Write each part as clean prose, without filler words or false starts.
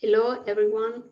Hello, everyone.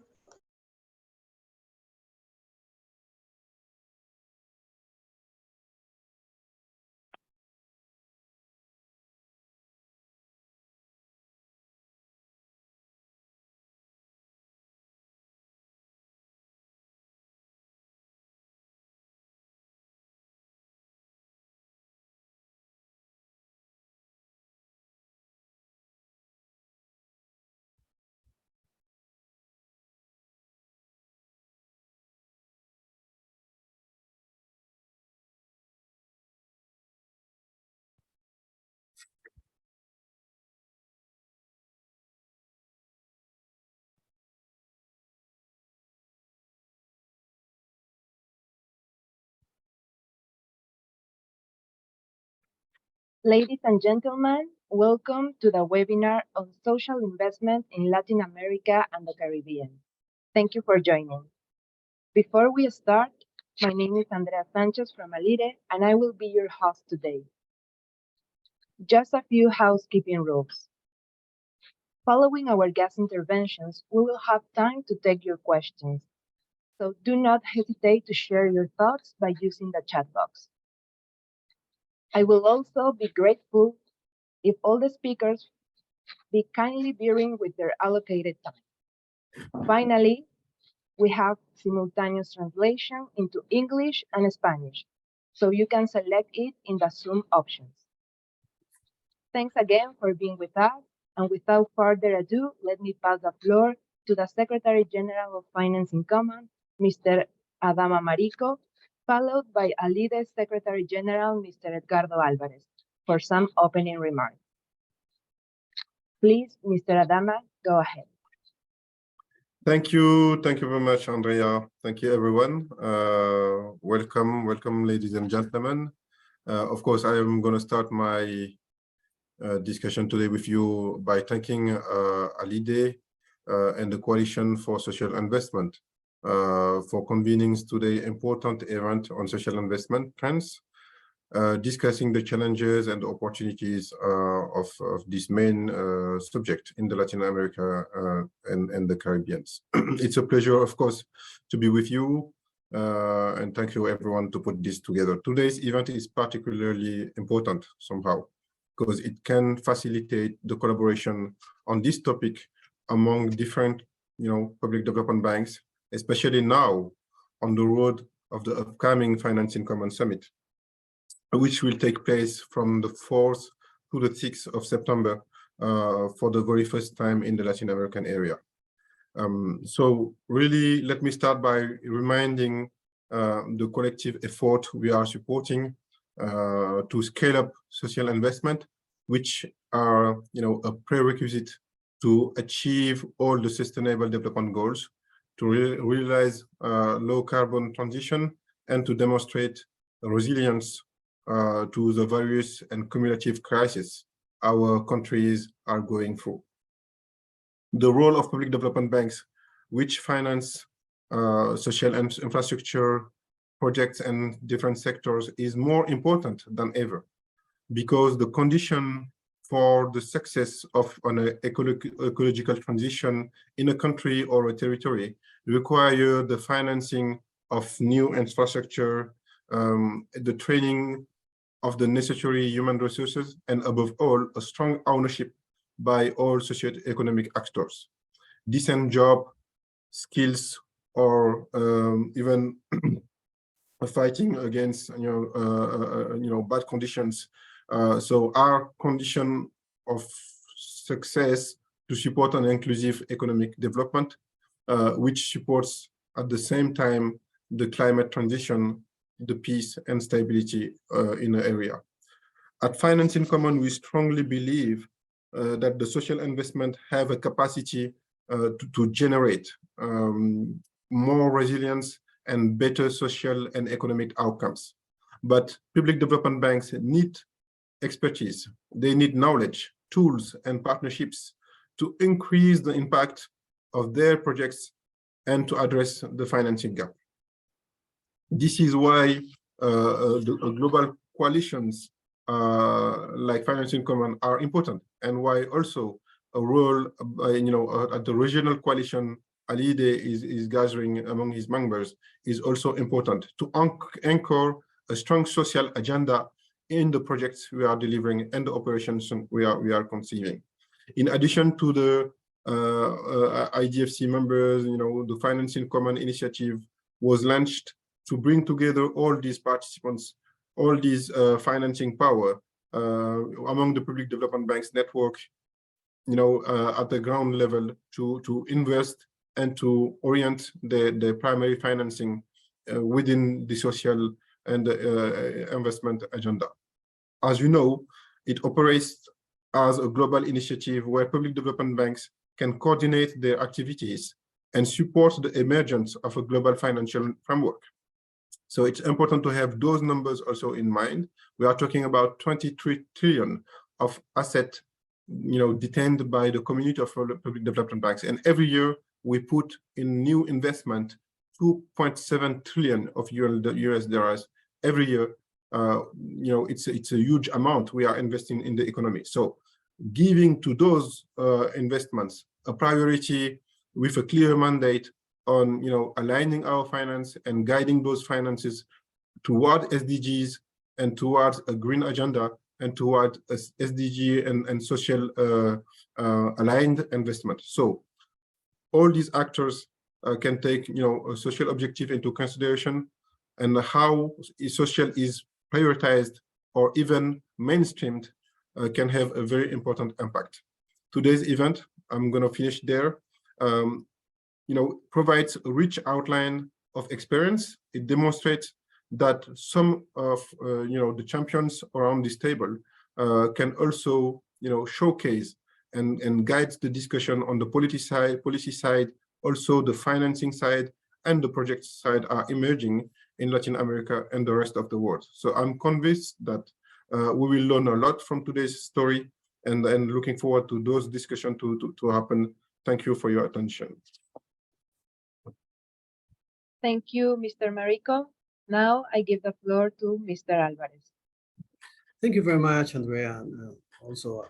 Ladies and gentlemen, welcome to the webinar on social investment in Latin America and the Caribbean. Thank you for joining. Before we start, my name is Andrea Sanchez from Alire, and I will be your host today. Just a few housekeeping rules. Following our guest interventions, we will have time to take your questions, so do not hesitate to share your thoughts by using the chat box. I will also be grateful if all the speakers be kindly bearing with their allocated time. Finally, we have simultaneous translation into English and Spanish, so you can select it in the Zoom options. Thanks again for being with us, and without further ado, let me pass the floor to the Secretary General of Finance in Common, Mr. Adama Marico, followed by Alide's Secretary General, Mr. Edgardo Alvarez, for some opening remarks. Please, Mr. Adama, go ahead. Thank you very much, Andrea. Thank you, everyone. Welcome, ladies and gentlemen. Of course, I am going to start my discussion today with you by thanking Alide and the Coalition for Social Investment for convening today's important event on social investment trends, discussing the challenges and opportunities of this main subject in the Latin America and the Caribbean. It's a pleasure, of course, to be with you, and thank you everyone to put this together. Today's event is particularly important somehow because it can facilitate the collaboration on this topic among different, public development banks, especially now on the road of the upcoming Financing Common Summit, which will take place from the 4th to the 6th of September for the very first time in the Latin American area. So really, let me start by reminding the collective effort we are supporting to scale up social investment, which are a prerequisite to achieve all the sustainable development goals, to realize low carbon transition, and to demonstrate resilience to the various and cumulative crises our countries are going through. The role of public development banks, which finance social infrastructure projects and different sectors, is more important than ever, because the condition for the success of an ecological transition in a country or a territory require the financing of new infrastructure, the training of the necessary human resources, and above all, a strong ownership by all socio-economic actors. Decent job, skills, or even fighting against bad conditions. So our condition of success to support an inclusive economic development, which supports at the same time the climate transition, the peace and stability in the area. At Finance in Common, we strongly believe that the social investment have a capacity to generate more resilience and better social and economic outcomes. But public development banks need expertise. They need knowledge, tools, and partnerships to increase the impact of their projects and to address the financing gap. This is why the global coalitions like Finance in Common are important, and why also a role, at the regional coalition ALIDE is gathering among his members is also important to anchor a strong social agenda in the projects we are delivering and the operations we are conceiving. In addition to the IDFC members, the Financing Common Initiative was launched to bring together all these participants, all these financing power among the public development banks network, at the ground level to invest and to orient the primary financing within the social and investment agenda. As you know, it operates as a global initiative where public development banks can coordinate their activities and support the emergence of a global financial framework. So it's important to have those numbers also in mind. We are talking about 23 trillion of assets, detained by the community of public development banks. And every year we put in new investment 2.7 trillion of US dollars every year. It's a huge amount we are investing in the economy. So giving to those investments a priority with a clear mandate on aligning our finance and guiding those finances toward SDGs and towards a green agenda and toward a SDG and social aligned investment. So all these actors can take a social objective into consideration, and how social is prioritized or even mainstreamed can have a very important impact. Today's event, I'm going to finish there, provides a rich outline of experience. It demonstrates that some of the champions around this table can also showcase and guide the discussion on the policy side, also the financing side and the project side are emerging in Latin America and the rest of the world. So I'm convinced that we will learn a lot from today's story, and looking forward to those discussions to happen. Thank you for your attention. Thank you, Mr. Marico. Now I give the floor to Mr. Alvarez. Thank you very much, Andrea, and also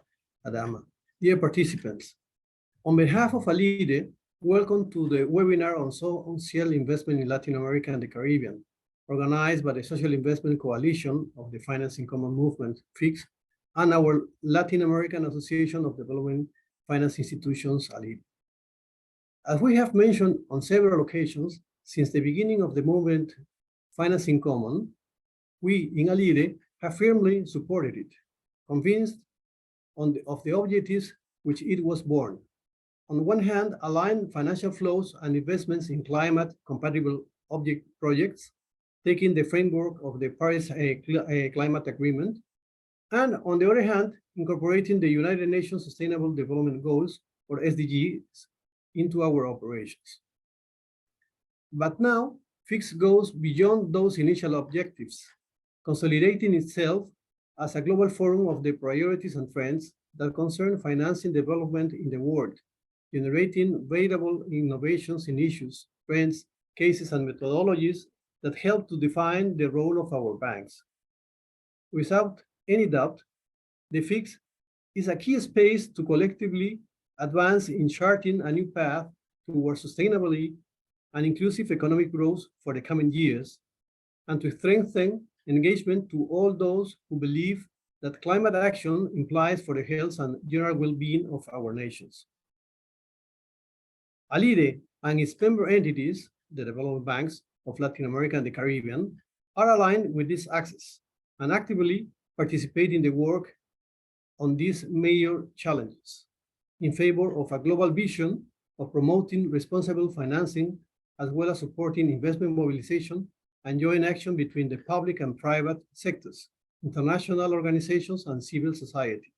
Adama. Dear participants, on behalf of ALIDE, welcome to the webinar on social investment in Latin America and the Caribbean, organized by the Social Investment Coalition of the Financing Common Movement, FiCS, and our Latin American Association of Development Finance Institutions, ALIDE. As we have mentioned on several occasions, since the beginning of the movement Financing Common, we in ALIDE have firmly supported it, convinced of the objectives which it was born. On one hand, align financial flows and investments in climate-compatible projects, taking the framework of the Paris Climate Agreement, and on the other hand, incorporating the United Nations Sustainable Development Goals, or SDGs, into our operations. But now, FiCS goes beyond those initial objectives, consolidating itself as a global forum of the priorities and trends that concern financing development in the world, generating valuable innovations in issues, trends, cases, and methodologies that help to define the role of our banks. Without any doubt, the FiCS is a key space to collectively advance in charting a new path towards sustainability and inclusive economic growth for the coming years, and to strengthen engagement to all those who believe that climate action implies for the health and general well-being of our nations. ALIDE and its member entities, the development banks of Latin America and the Caribbean, are aligned with this axis and actively participate in the work on these major challenges in favor of a global vision of promoting responsible financing, as well as supporting investment mobilization and joint action between the public and private sectors, international organizations, and civil society.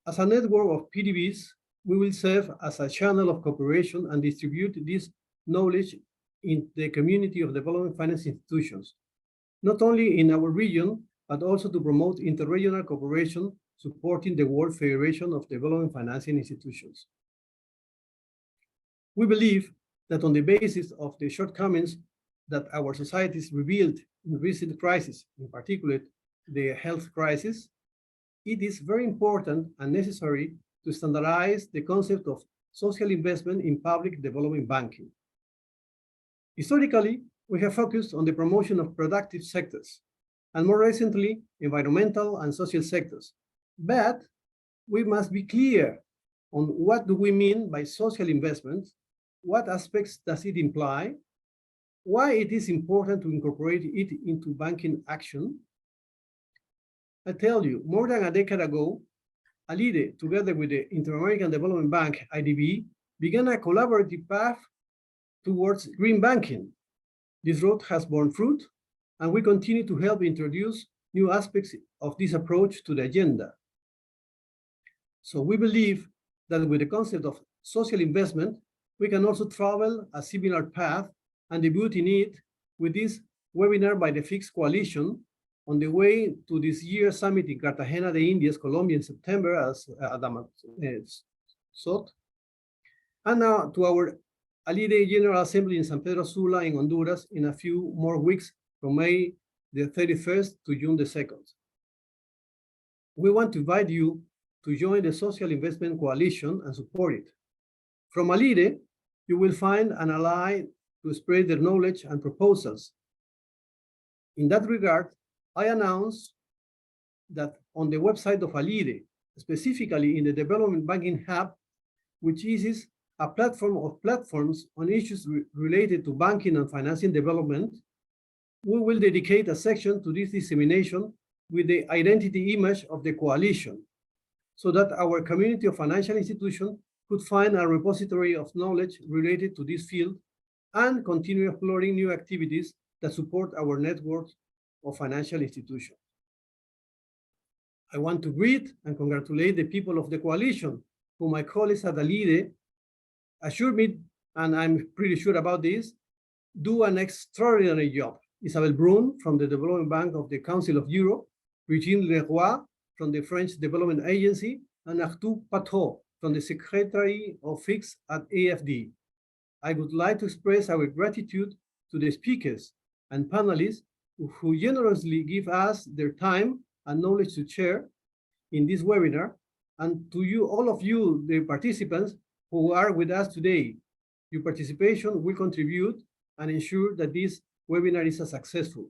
As a network of PDBs, we will serve as a channel of cooperation and distribute this knowledge in the community of development finance institutions, not only in our region, but also to promote interregional cooperation supporting the World Federation of Development Financing Institutions. We believe that on the basis of the shortcomings that our societies revealed in recent crises, in particular the health crisis, it is very important and necessary to standardize the concept of social investment in public development banking. Historically, we have focused on the promotion of productive sectors, and more recently, environmental and social sectors. But we must be clear on what do we mean by social investment, what aspects does it imply, why it is important to incorporate it into banking action. I tell you, more than a decade ago, ALIDE, together with the Inter-American Development Bank, IDB, began a collaborative path towards green banking. This road has borne fruit, and we continue to help introduce new aspects of this approach to the agenda. So we believe that with the concept of social investment, we can also travel a similar path and debut in it with this webinar by the FiCS Coalition on the way to this year's summit in Cartagena de Indias, Colombia in September, as Adama sought. And now to our ALIDE General Assembly in San Pedro Sula in Honduras in a few more weeks from May the 31st to June the 2nd. We want to invite you to join the Social Investment Coalition and support it. From ALIDE, you will find an ally to spread their knowledge and proposals. In that regard, I announce that on the website of ALIDE, specifically in the Development Banking Hub, which is a platform of platforms on issues related to banking and financing development, we will dedicate a section to this dissemination with the identity image of the coalition, so that our community of financial institutions could find a repository of knowledge related to this field and continue exploring new activities that support our network of financial institutions. I want to greet and congratulate the people of the coalition, whom my colleagues at ALIDE assure me, and I'm pretty sure about this, do an extraordinary job. Isabelle Brun from the Development Bank of the Council of Europe, Regine Leroy from the French Development Agency, and Arthur Patot from the Secretary of FiCS at AFD. I would like to express our gratitude to the speakers and panelists who generously give us their time and knowledge to share in this webinar, and to you, all of you, the participants who are with us today. Your participation will contribute and ensure that this webinar is successful.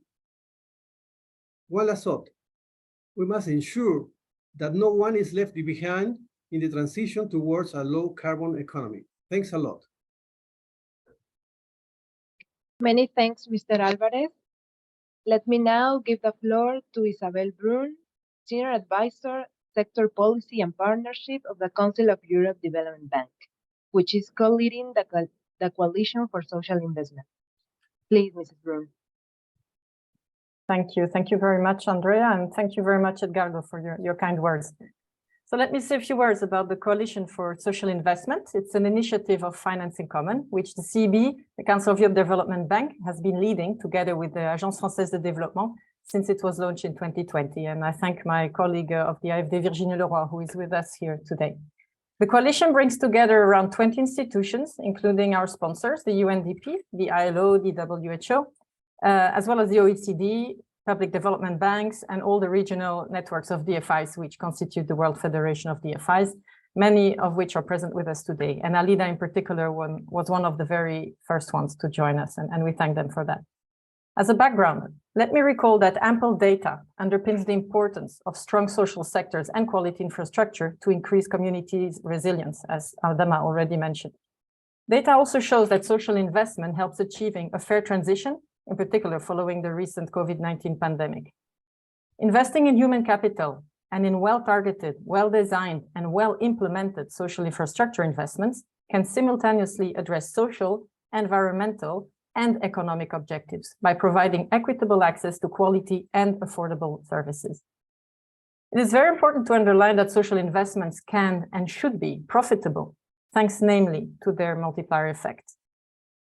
One last thought. We must ensure that no one is left behind in the transition towards a low carbon economy. Thanks a lot. Many thanks, Mr. Alvarez. Let me now give the floor to Isabelle Brun, Senior Advisor, Sector Policy and Partnership of the Council of Europe Development Bank, which is co-leading the Coalition for Social Investment. Please, Mrs. Brun. Thank you. Thank you very much, Andrea, and thank you very much, Edgardo, for your kind words. So let me say a few words about the Coalition for Social Investment. It's an initiative of Finance in Common, which the CEB, the Council of Europe Development Bank, has been leading together with the Agence Française de Développement since it was launched in 2020. And I thank my colleague of the AFD, Virginie Leroy, who is with us here today. The coalition brings together around 20 institutions, including our sponsors, the UNDP, the ILO, the WHO, as well as the OECD, public development banks, and all the regional networks of DFIs, which constitute the World Federation of DFIs, many of which are present with us today. And ALIDE in particular was one of the very first ones to join us, and we thank them for that. As a background, let me recall that ample data underpins the importance of strong social sectors and quality infrastructure to increase communities' resilience, as Adama already mentioned. Data also shows that social investment helps achieving a fair transition, in particular following the recent COVID-19 pandemic. Investing in human capital and in well-targeted, well-designed, and well-implemented social infrastructure investments can simultaneously address social, environmental, and economic objectives by providing equitable access to quality and affordable services. It is very important to underline that social investments can and should be profitable, thanks namely to their multiplier effect.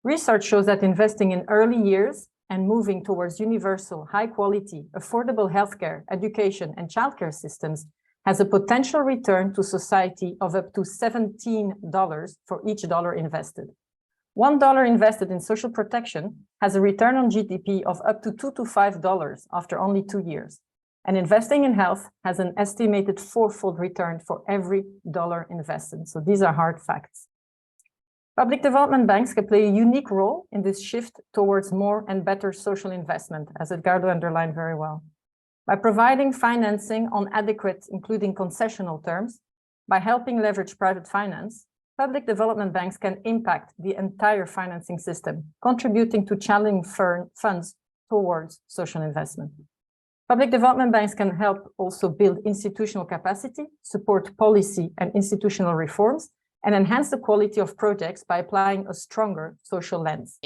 Research shows that investing in early years and moving towards universal, high-quality, affordable healthcare, education, and childcare systems has a potential return to society of up to $17 for each dollar invested. $1 invested in social protection has a return on GDP of up to $2 to $5 after only 2 years. And investing in health has an estimated fourfold return for every dollar invested. So these are hard facts. Public development banks can play a unique role in this shift towards more and better social investment, as Edgardo underlined very well. By providing financing on adequate, including concessional terms, by helping leverage private finance, public development banks can impact the entire financing system, contributing to channeling funds towards social investment. Public development banks can help also build institutional capacity, support policy and institutional reforms, and enhance the quality of projects by applying a stronger social lens.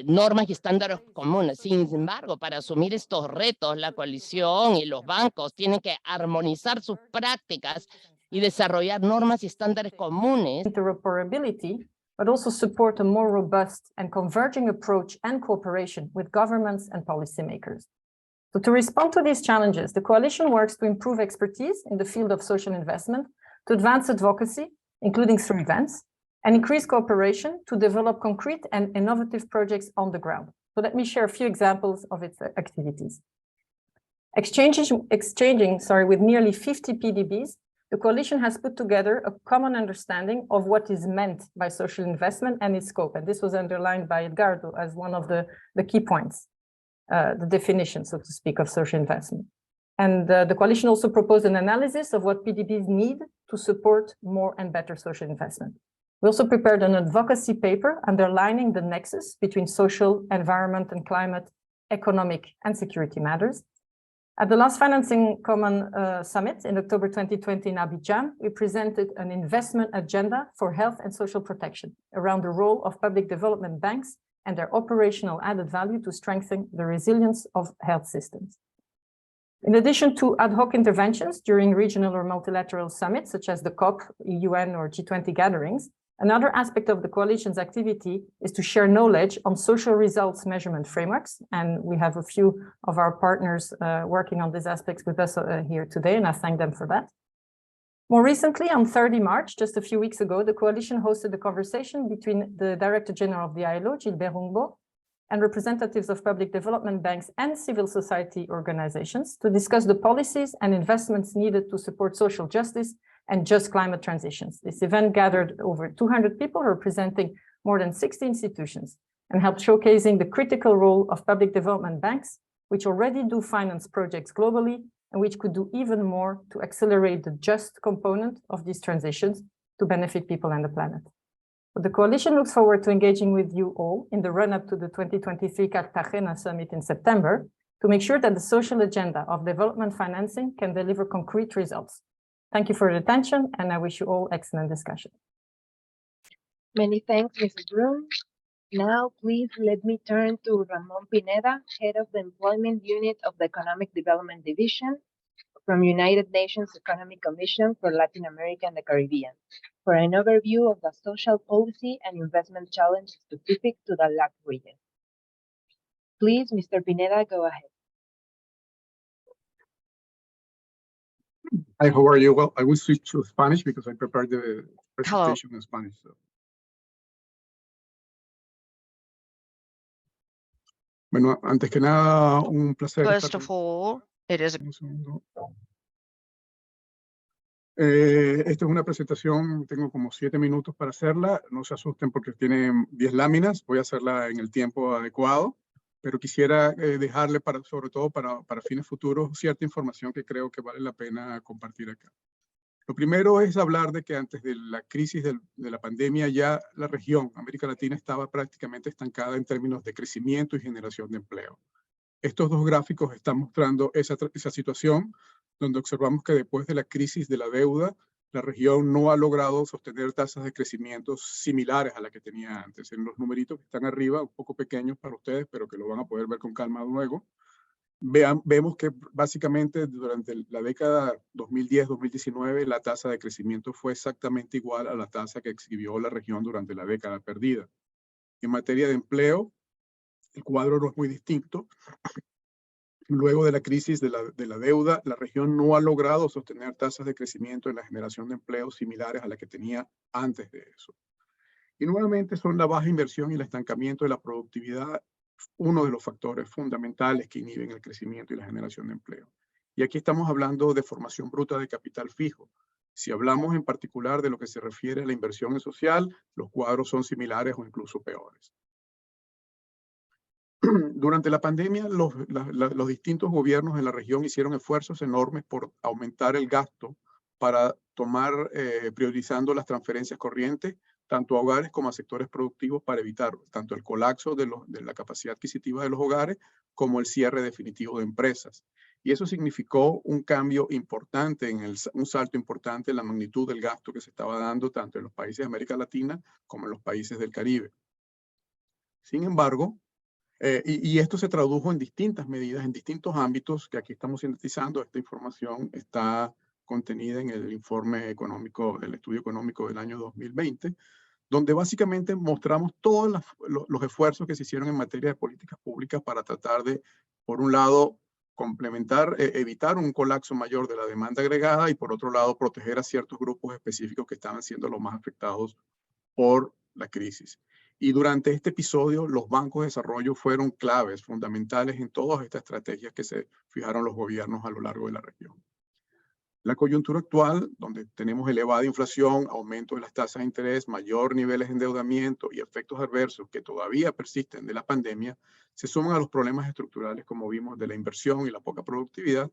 Normas y estándares comunes. Sin embargo, para asumir estos retos, la coalición y los bancos tienen que armonizar sus prácticas y desarrollar normas y estándares comunes. Interoperability, but also support a more robust and converging approach and cooperation with governments and policymakers. So to respond to these challenges, the coalition works to improve expertise in the field of social investment, to advance advocacy, including through events, and increase cooperation to develop concrete and innovative projects on the ground. So let me share a few examples of its activities. Exchanging with nearly 50 PDBs, the coalition has put together a common understanding of what is meant by social investment and its scope. And this was underlined by Edgardo as one of the key points, the definition, so to speak, of social investment. And the coalition also proposed an analysis of what PDBs need to support more and better social investment. We also prepared an advocacy paper underlining the nexus between social, environment and climate, economic and security matters. At the last Financing Common Summit in October 2020 in Abidjan, we presented an investment agenda for health and social protection around the role of public development banks and their operational added value to strengthen the resilience of health systems. In addition to ad hoc interventions during regional or multilateral summits, such as the COP, UN, or G20 gatherings, another aspect of the coalition's activity is to share knowledge on social results measurement frameworks. And we have a few of our partners working on these aspects with us here today, and I thank them for that. More recently, on 30 March, just a few weeks ago, the coalition hosted a conversation between the Director General of the ILO, Gilbert Rungbo, and representatives of public development banks and civil society organizations to discuss the policies and investments needed to support social justice and just climate transitions. This event gathered over 200 people representing more than 60 institutions and helped showcasing the critical role of public development banks, which already do finance projects globally and which could do even more to accelerate the just component of these transitions to benefit people and the planet. The coalition looks forward to engaging with you all in the run-up to the 2023 Cartagena Summit in September to make sure that the social agenda of development financing can deliver concrete results. Thank you for your attention, and I wish you all excellent discussion. Many thanks, Mrs. Broom. Now, please let me turn to Ramon Pineda, Head of the Employment Unit of the Economic Development Division from United Nations Economic Commission for Latin America and the Caribbean, for an overview of the social policy and investment challenge specific to the LAC region. Please, Mr. Pineda, go ahead. Hi, how are you? Well, I will switch to Spanish because I prepared the presentation in Spanish. So. Bueno, antes que nada, un placer. First of all, it is Esta es una presentación, tengo como 7 minutos para hacerla. No se asusten porque tiene 10 láminas. Voy a hacerla en el tiempo adecuado, pero quisiera dejarle, sobre todo para fines futuros, cierta información que creo que vale la pena compartir acá. Lo primero es hablar de que antes de la crisis de la pandemia ya la región, América Latina, estaba prácticamente estancada en términos de crecimiento y generación de empleo. Estos dos gráficos están mostrando esa situación donde observamos que después de la crisis de la deuda, la región no ha logrado sostener tasas de crecimiento similares a las que tenía antes. En los numeritos que están arriba, un poco pequeños para ustedes, pero que lo van a poder ver con calma luego, vemos que básicamente durante la década 2010-2019 la tasa de crecimiento fue exactamente igual a la tasa que exhibió la región durante la década perdida. En materia de empleo, el cuadro no es muy distinto. Luego de la crisis de la deuda, la región no ha logrado sostener tasas de crecimiento en la generación de empleo similares a las que tenía antes de eso. Y nuevamente son la baja inversión y el estancamiento de la productividad uno de los factores fundamentales que inhiben el crecimiento y la generación de empleo. Y aquí estamos hablando de formación bruta de capital fijo. Si hablamos en particular de lo que se refiere a la inversión en social, los cuadros son similares o incluso peores. Durante la pandemia, los distintos gobiernos en la región hicieron esfuerzos enormes por aumentar el gasto para tomar, priorizando las transferencias corrientes, tanto a hogares como a sectores productivos, para evitar tanto el colapso de la capacidad adquisitiva de los hogares como el cierre definitivo de empresas. Y eso significó un cambio importante, un salto importante en la magnitud del gasto que se estaba dando tanto en los países de América Latina como en los países del Caribe. Sin embargo, y esto se tradujo en distintas medidas, en distintos ámbitos que aquí estamos sintetizando. Esta información está contenida en el informe económico, el estudio económico del año 2020, donde básicamente mostramos todos los esfuerzos que se hicieron en materia de políticas públicas para tratar de, por un lado, complementar, evitar un colapso mayor de la demanda agregada y por otro lado, proteger a ciertos grupos específicos que estaban siendo los más afectados por la crisis. Y durante este episodio, los bancos de desarrollo fueron claves, fundamentales en todas estas estrategias que se fijaron los gobiernos a lo largo de la región. La coyuntura actual, donde tenemos elevada inflación, aumento de las tasas de interés, mayor niveles de endeudamiento y efectos adversos que todavía persisten de la pandemia, se suman a los problemas estructurales, como vimos, de la inversión y la poca productividad,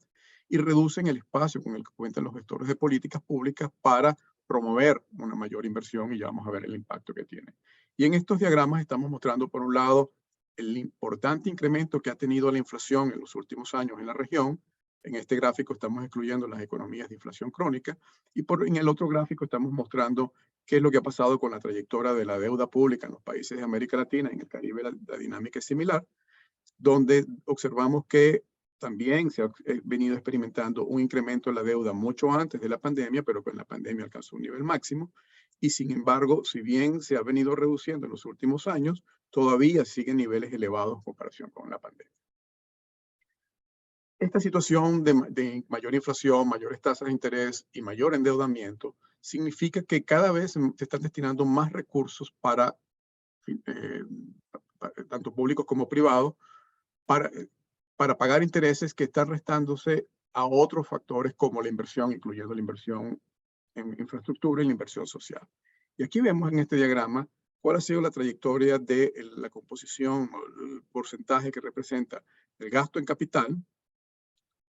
y reducen el espacio con el que cuentan los gestores de políticas públicas para promover una mayor inversión, y ya vamos a ver el impacto que tiene. Y en estos diagramas estamos mostrando, por un lado, el importante incremento que ha tenido la inflación en los últimos años en la región. En este gráfico estamos excluyendo las economías de inflación crónica y en el otro gráfico estamos mostrando qué es lo que ha pasado con la trayectoria de la deuda pública en los países de América Latina. En el Caribe la dinámica es similar, donde observamos que también se ha venido experimentando un incremento en la deuda mucho antes de la pandemia, pero que en la pandemia alcanzó un nivel máximo. Y sin embargo, si bien se ha venido reduciendo en los últimos años, todavía sigue en niveles elevados en comparación con la pandemia. Esta situación de mayor inflación, mayores tasas de interés y mayor endeudamiento significa que cada vez se están destinando más recursos para tanto públicos como privados para pagar intereses que están restándose a otros factores como la inversión, incluyendo la inversión en infraestructura y la inversión social. Y aquí vemos en este diagrama cuál ha sido la trayectoria de la composición, el porcentaje que representa el gasto en capital,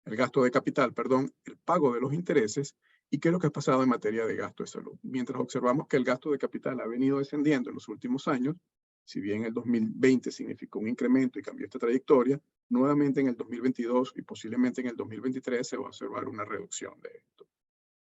el gasto de capital, perdón, el pago de los intereses y qué es lo que ha pasado en materia de gasto de salud. Mientras observamos que el gasto de capital ha venido descendiendo en los últimos años, si bien el 2020 significó un incremento y cambió esta trayectoria, nuevamente en el 2022 y posiblemente en el 2023 se va a observar una reducción de esto.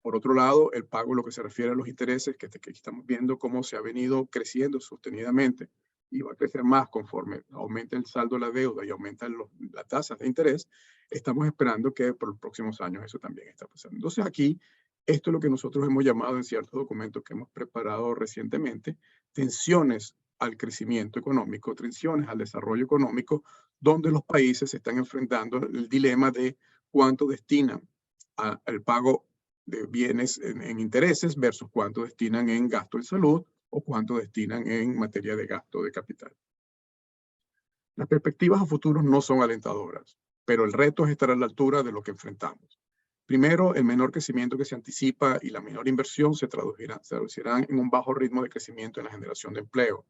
Por otro lado, el pago, lo que se refiere a los intereses, que estamos viendo cómo se ha venido creciendo sostenidamente y va a crecer más conforme aumenta el saldo de la deuda y aumentan las tasas de interés, estamos esperando que por los próximos años eso también está pasando. Entonces aquí, esto es lo que nosotros hemos llamado en ciertos documentos que hemos preparado recientemente, tensiones al crecimiento económico, tensiones al desarrollo económico, donde los países se están enfrentando el dilema de cuánto destinan al pago de bienes en intereses versus cuánto destinan en gasto en salud o cuánto destinan en materia de gasto de capital. Las perspectivas a futuro no son alentadoras, pero el reto es estar a la altura de lo que enfrentamos. Primero, el menor crecimiento que se anticipa y la menor inversión se traducirán en un bajo ritmo de crecimiento en la generación de empleo.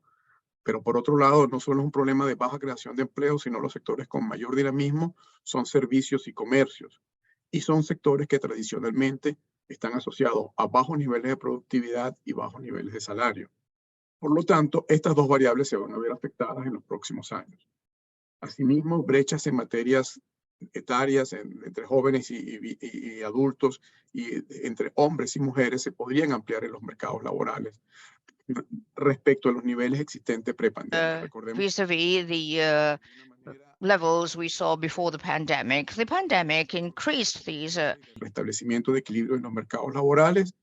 Pero por otro lado, no solo es un problema de baja creación de empleo, sino los sectores con mayor dinamismo son servicios y comercios. Y son sectores que tradicionalmente están asociados a bajos niveles de productividad y bajos niveles de salario. Por lo tanto, estas dos variables se van a ver afectadas en los próximos años. Asimismo, brechas en materias etarias entre jóvenes y adultos y entre hombres y mujeres se podrían ampliar en los mercados laborales respecto a los niveles existentes pre-pandemia. Recordemos vis-a-vis the levels we saw before the pandemic increased these. Restablecimiento de equilibrio en los mercados laborales.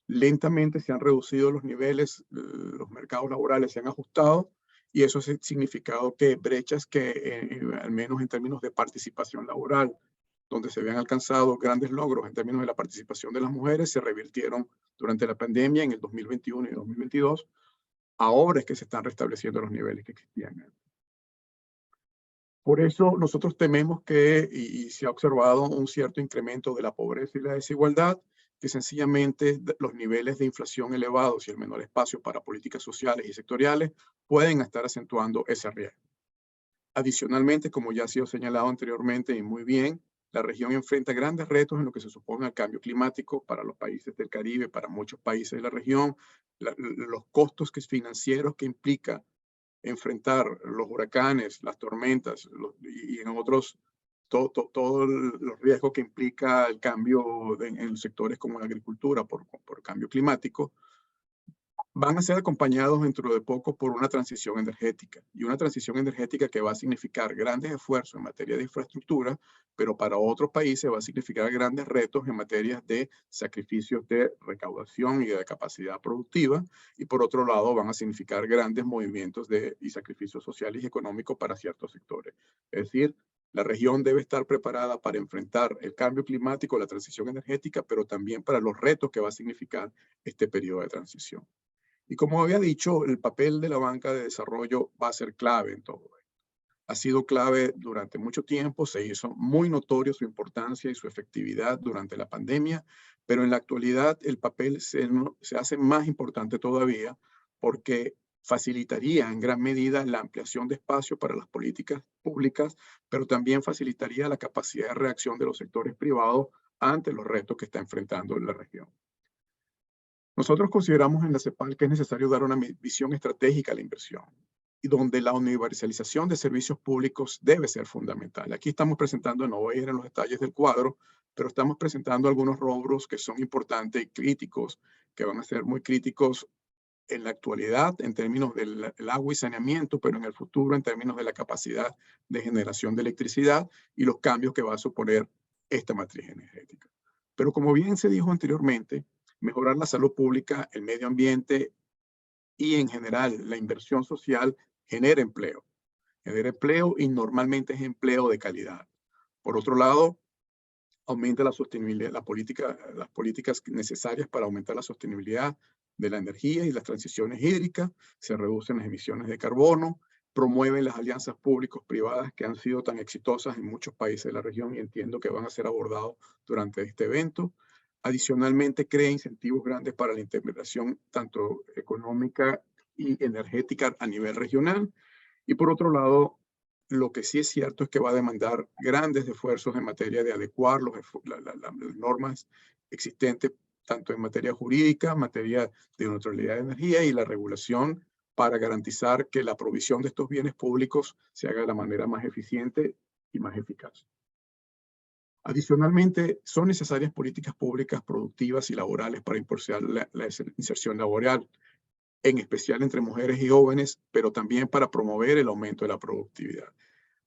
Lentamente se han reducido los niveles, los mercados laborales se han ajustado y eso ha significado que brechas que, al menos en términos de participación laboral, donde se habían alcanzado grandes logros en términos de la participación de las mujeres, se revirtieron durante la pandemia en el 2021 y 2022. Ahora es que se están restableciendo los niveles que existían antes. Por eso nosotros tememos y se ha observado un cierto incremento de la pobreza y la desigualdad, que sencillamente los niveles de inflación elevados y el menor espacio para políticas sociales y sectoriales pueden estar acentuando ese riesgo. Adicionalmente, como ya ha sido señalado anteriormente y muy bien, la región enfrenta grandes retos en lo que se supone al cambio climático para los países del Caribe, para muchos países de la región, los costos financieros que implica enfrentar los huracanes, las tormentas y en otros, todos los riesgos que implica el cambio en sectores como la agricultura por cambio climático, van a ser acompañados dentro de poco por una transición energética, y una transición energética que va a significar grandes esfuerzos en materia de infraestructura, pero para otros países va a significar grandes retos en materia de sacrificios de recaudación y de capacidad productiva, y por otro lado van a significar grandes movimientos y sacrificios sociales y económicos para ciertos sectores. Es decir, la región debe estar preparada para enfrentar el cambio climático, la transición energética, pero también para los retos que va a significar este periodo de transición. Y como había dicho, el papel de la banca de desarrollo va a ser clave en todo esto. Ha sido clave durante mucho tiempo, se hizo muy notorio su importancia y su efectividad durante la pandemia, pero en la actualidad el papel se hace más importante todavía porque facilitaría en gran medida la ampliación de espacio para las políticas públicas, pero también facilitaría la capacidad de reacción de los sectores privados ante los retos que está enfrentando la región. Nosotros consideramos en la CEPAL que es necesario dar una visión estratégica a la inversión y donde la universalización de servicios públicos debe ser fundamental. Aquí estamos presentando, no voy a ir en los detalles del cuadro, pero estamos presentando algunos rubros que son importantes y críticos, que van a ser muy críticos en la actualidad en términos del agua y saneamiento, pero en el futuro en términos de la capacidad de generación de electricidad y los cambios que va a suponer esta matriz energética. Pero como bien se dijo anteriormente, mejorar la salud pública, el medio ambiente y en general la inversión social genera empleo. Genera empleo y normalmente es empleo de calidad. Por otro lado, aumenta la sostenibilidad, las políticas necesarias para aumentar la sostenibilidad de la energía y las transiciones hídricas, se reducen las emisiones de carbono, promueven las alianzas públicos-privadas que han sido tan exitosas en muchos países de la región y entiendo que van a ser abordados durante este evento. Adicionalmente, crea incentivos grandes para la integración tanto económica y energética a nivel regional. Y por otro lado, lo que sí es cierto es que va a demandar grandes esfuerzos en materia de adecuar las normas existentes, tanto en materia jurídica, en materia de neutralidad de energía y la regulación para garantizar que la provisión de estos bienes públicos se haga de la manera más eficiente y más eficaz. Adicionalmente, son necesarias políticas públicas productivas y laborales para impulsar la inserción laboral, en especial entre mujeres y jóvenes, pero también para promover el aumento de la productividad.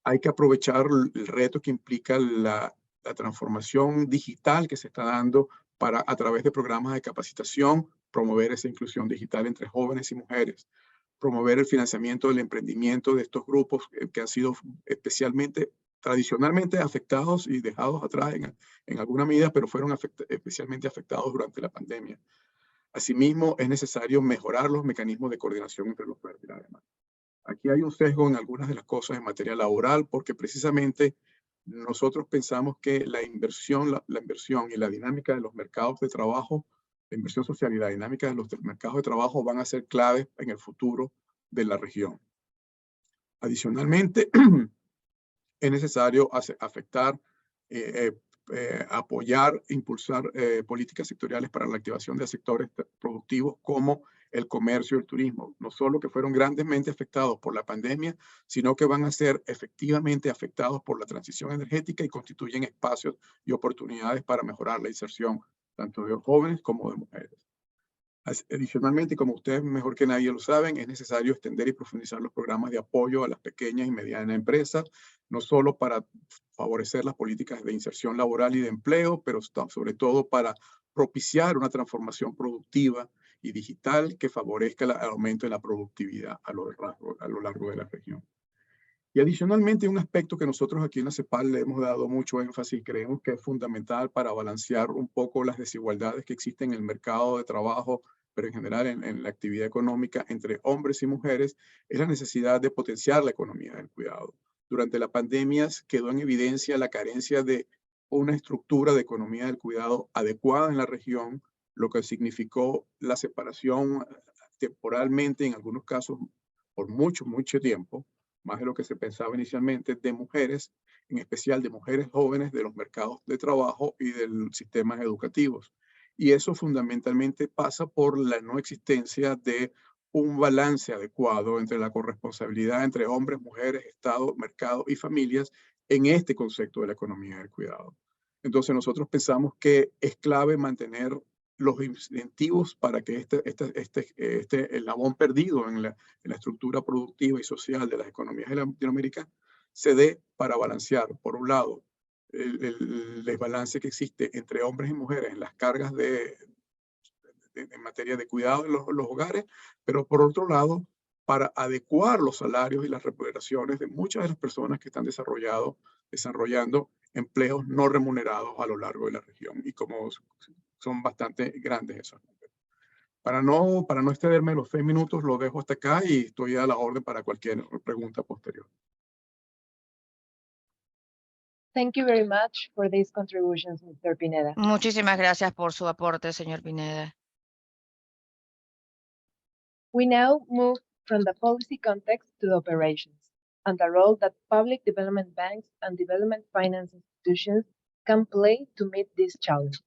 Hay que aprovechar el reto que implica la transformación digital que se está dando para, a través de programas de capacitación, promover esa inclusión digital entre jóvenes y mujeres, promover el financiamiento del emprendimiento de estos grupos que han sido tradicionalmente afectados y dejados atrás en alguna medida, pero fueron especialmente afectados durante la pandemia. Asimismo, es necesario mejorar los mecanismos de coordinación entre los verdes. Además, aquí hay un sesgo en algunas de las cosas en materia laboral, porque precisamente nosotros pensamos que la inversión y la dinámica de los mercados de trabajo, la inversión social y la dinámica de los mercados de trabajo van a ser claves en el futuro de la región. Adicionalmente, es necesario apoyar, impulsar políticas sectoriales para la activación de sectores productivos como el comercio y el turismo, no solo que fueron grandemente afectados por la pandemia, sino que van a ser efectivamente afectados por la transición energética y constituyen espacios y oportunidades para mejorar la inserción tanto de jóvenes como de mujeres. Adicionalmente, como ustedes mejor que nadie lo saben, es necesario extender y profundizar los programas de apoyo a las pequeñas y medianas empresas, no solo para favorecer las políticas de inserción laboral y de empleo, pero sobre todo para propiciar una transformación productiva y digital que favorezca el aumento de la productividad a lo largo de la región. Y adicionalmente, un aspecto que nosotros aquí en la CEPAL le hemos dado mucho énfasis y creemos que es fundamental para balancear un poco las desigualdades que existen en el mercado de trabajo, pero en general en la actividad económica entre hombres y mujeres, es la necesidad de potenciar la economía del cuidado. Durante la pandemia quedó en evidencia la carencia de una estructura de economía del cuidado adecuada en la región, lo que significó la separación temporalmente, en algunos casos por mucho tiempo, más de lo que se pensaba inicialmente, de mujeres, en especial de mujeres jóvenes de los mercados de trabajo y de los sistemas educativos. Y eso fundamentalmente pasa por la no existencia de un balance adecuado entre la corresponsabilidad entre hombres, mujeres, Estado, mercado y familias en este concepto de la economía del cuidado. Entonces nosotros pensamos que es clave mantener los incentivos para que este eslabón perdido en la estructura productiva y social de las economías de Latinoamérica se dé para balancear, por un lado, el desbalance que existe entre hombres y mujeres en las cargas en materia de cuidado en los hogares, pero por otro lado, para adecuar los salarios y las remuneraciones de muchas de las personas que están desarrollando empleos no remunerados a lo largo de la región, y como son bastante grandes esos números. Para no excederme los 6 minutos, lo dejo hasta acá y estoy a la orden para cualquier pregunta posterior. Thank you very much for these contributions, Mr. Pineda. Muchísimas gracias por su aporte, señor Pineda. We now move from the policy context to the operations and the role that public development banks and development finance institutions can play to meet this challenge.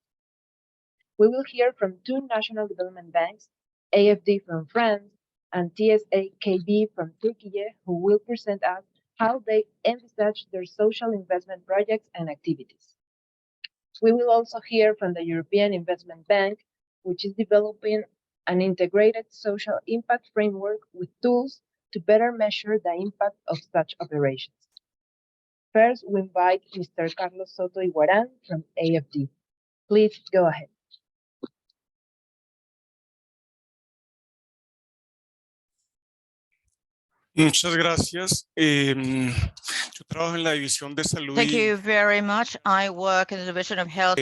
We will hear from two national development banks, AFD from France and TSA-KB from Turkey, who will present us how they envisage their social investment projects and activities. We will also hear from the European Investment Bank, which is developing an integrated social impact framework with tools to better measure the impact of such operations. First, we invite Mr. Carlos Soto Iguarán from AFD. Please go ahead. Muchas gracias. Yo trabajo en la división de salud Thank you very much. I work in the division of health.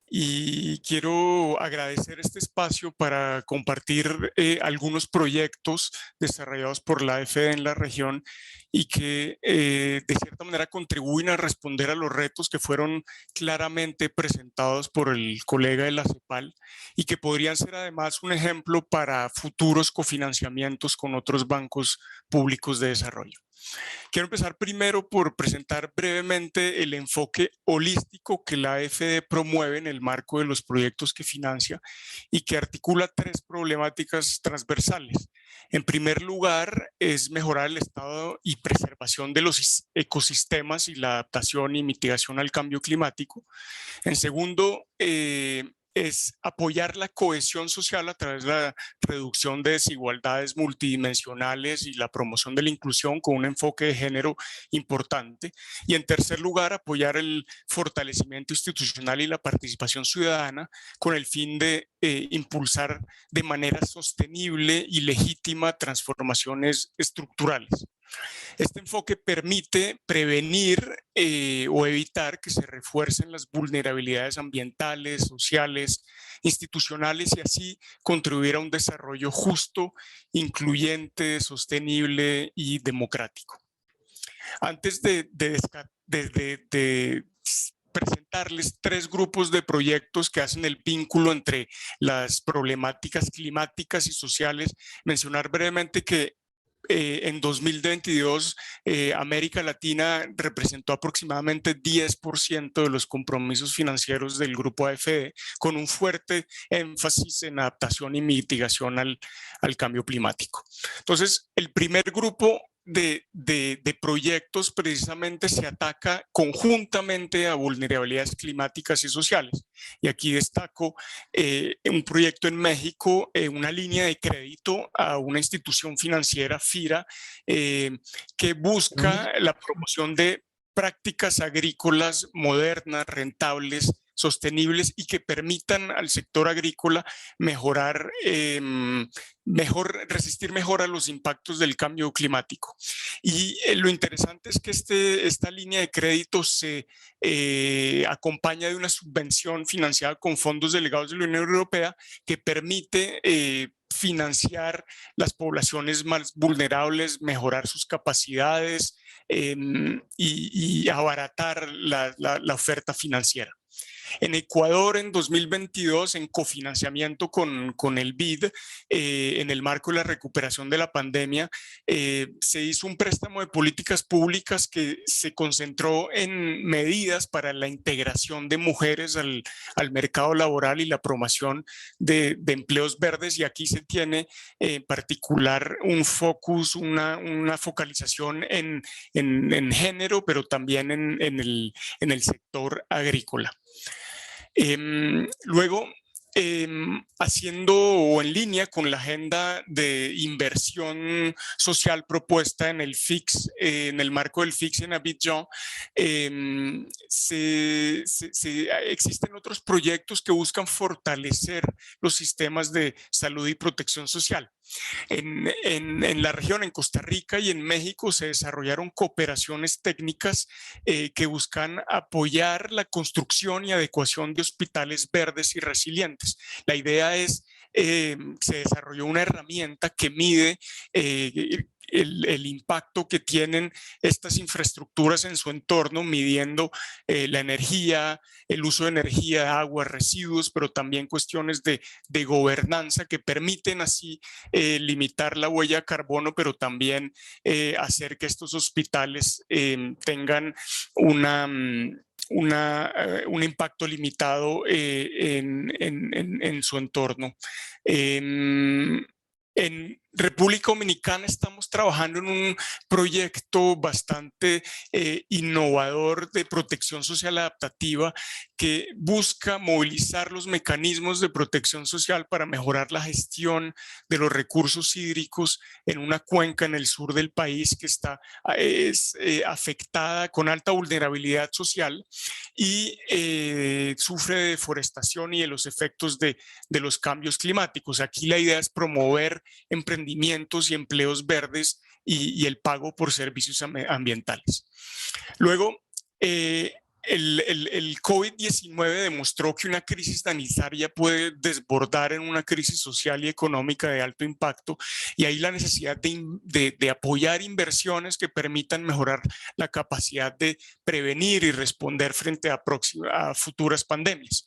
Y quiero agradecer este espacio para compartir algunos proyectos desarrollados por la AFD en la región y que de cierta manera contribuyen a responder a los retos que fueron claramente presentados por el colega de la CEPAL y que podrían ser además un ejemplo para futuros cofinanciamientos con otros bancos públicos de desarrollo. Quiero empezar primero por presentar brevemente el enfoque holístico que la AFD promueve en el marco de los proyectos que financia y que articula tres problemáticas transversales. En primer lugar, es mejorar el estado y preservación de los ecosistemas y la adaptación y mitigación al cambio climático. En segundo, es apoyar la cohesión social a través de la reducción de desigualdades multidimensionales y la promoción de la inclusión con un enfoque de género importante. Y en tercer lugar, apoyar el fortalecimiento institucional y la participación ciudadana con el fin de impulsar de manera sostenible y legítima transformaciones estructurales. Este enfoque permite prevenir o evitar que se refuercen las vulnerabilidades ambientales, sociales, institucionales y así contribuir a un desarrollo justo, incluyente, sostenible y democrático. Antes de presentarles tres grupos de proyectos que hacen el vínculo entre las problemáticas climáticas y sociales, mencionar brevemente que en 2022, América Latina representó aproximadamente 10% de los compromisos financieros del grupo AFD, con un fuerte énfasis en adaptación y mitigación al cambio climático. Entonces, el primer grupo de proyectos precisamente se ataca conjuntamente a vulnerabilidades climáticas y sociales. Y aquí destaco un proyecto en México, una línea de crédito a una institución financiera, FIRA, que busca la promoción de prácticas agrícolas modernas, rentables, sostenibles y que permitan al sector agrícola mejorar, resistir mejor a los impactos del cambio climático. Y lo interesante es que esta línea de crédito se acompaña de una subvención financiada con fondos delegados de la Unión Europea que permite financiar las poblaciones más vulnerables, mejorar sus capacidades y abaratar la oferta financiera. En Ecuador, en 2022, en cofinanciamiento con el BID, en el marco de la recuperación de la pandemia, se hizo un préstamo de políticas públicas que se concentró en medidas para la integración de mujeres al mercado laboral y la promoción de empleos verdes. Y aquí se tiene en particular un focus, una focalización en género, pero también en el sector agrícola. Luego, haciendo o en línea con la agenda de inversión social propuesta en el FiCS, en el marco del FiCS en Abidjan, existen otros proyectos que buscan fortalecer los sistemas de salud y protección social. En la región, en Costa Rica y en México, se desarrollaron cooperaciones técnicas que buscan apoyar la construcción y adecuación de hospitales verdes y resilientes. La idea es, se desarrolló una herramienta que mide el impacto que tienen estas infraestructuras en su entorno, midiendo la energía, el uso de energía, agua, residuos, pero también cuestiones de gobernanza que permiten así limitar la huella de carbono, pero también hacer que estos hospitales tengan un impacto limitado en su entorno. En República Dominicana estamos trabajando en un proyecto bastante innovador de protección social adaptativa que busca movilizar los mecanismos de protección social para mejorar la gestión de los recursos hídricos en una cuenca en el sur del país que está afectada con alta vulnerabilidad social y sufre de deforestación y de los efectos de los cambios climáticos. Aquí la idea es promover emprendimientos y empleos verdes y el pago por servicios ambientales. Luego, el COVID-19 demostró que una crisis sanitaria puede desbordar en una crisis social y económica de alto impacto, y hay la necesidad de apoyar inversiones que permitan mejorar la capacidad de prevenir y responder frente a futuras pandemias.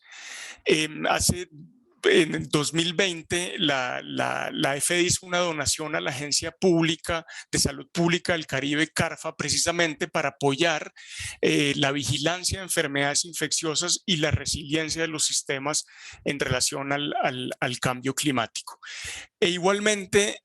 En 2020, la FD hizo una donación a la Agencia Pública de Salud Pública del Caribe, CARFA, precisamente para apoyar la vigilancia de enfermedades infecciosas y la resiliencia de los sistemas en relación al cambio climático. E igualmente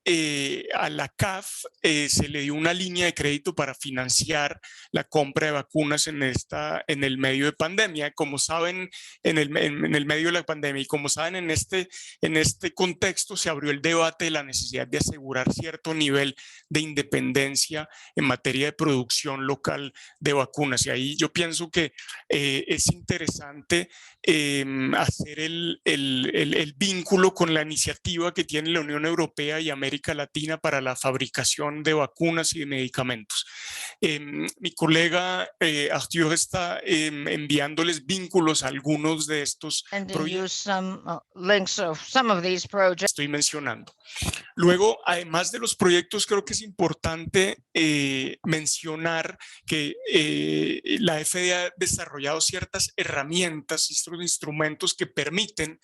a la CAF se le dio una línea de crédito para financiar la compra de vacunas en el medio de pandemia. Como saben, en el medio de la pandemia, y como saben, en este contexto se abrió el debate de la necesidad de asegurar cierto nivel de independencia en materia de producción local de vacunas. Y ahí yo pienso que es interesante hacer el vínculo con la iniciativa que tiene la Unión Europea y América Latina para la fabricación de vacunas y de medicamentos. Mi colega Arthur está enviándoles vínculos a algunos de estos proyectos. Links of some of these projects. Estoy mencionando. Luego, además de los proyectos, creo que es importante mencionar que la FD ha desarrollado ciertas herramientas, estos instrumentos que permiten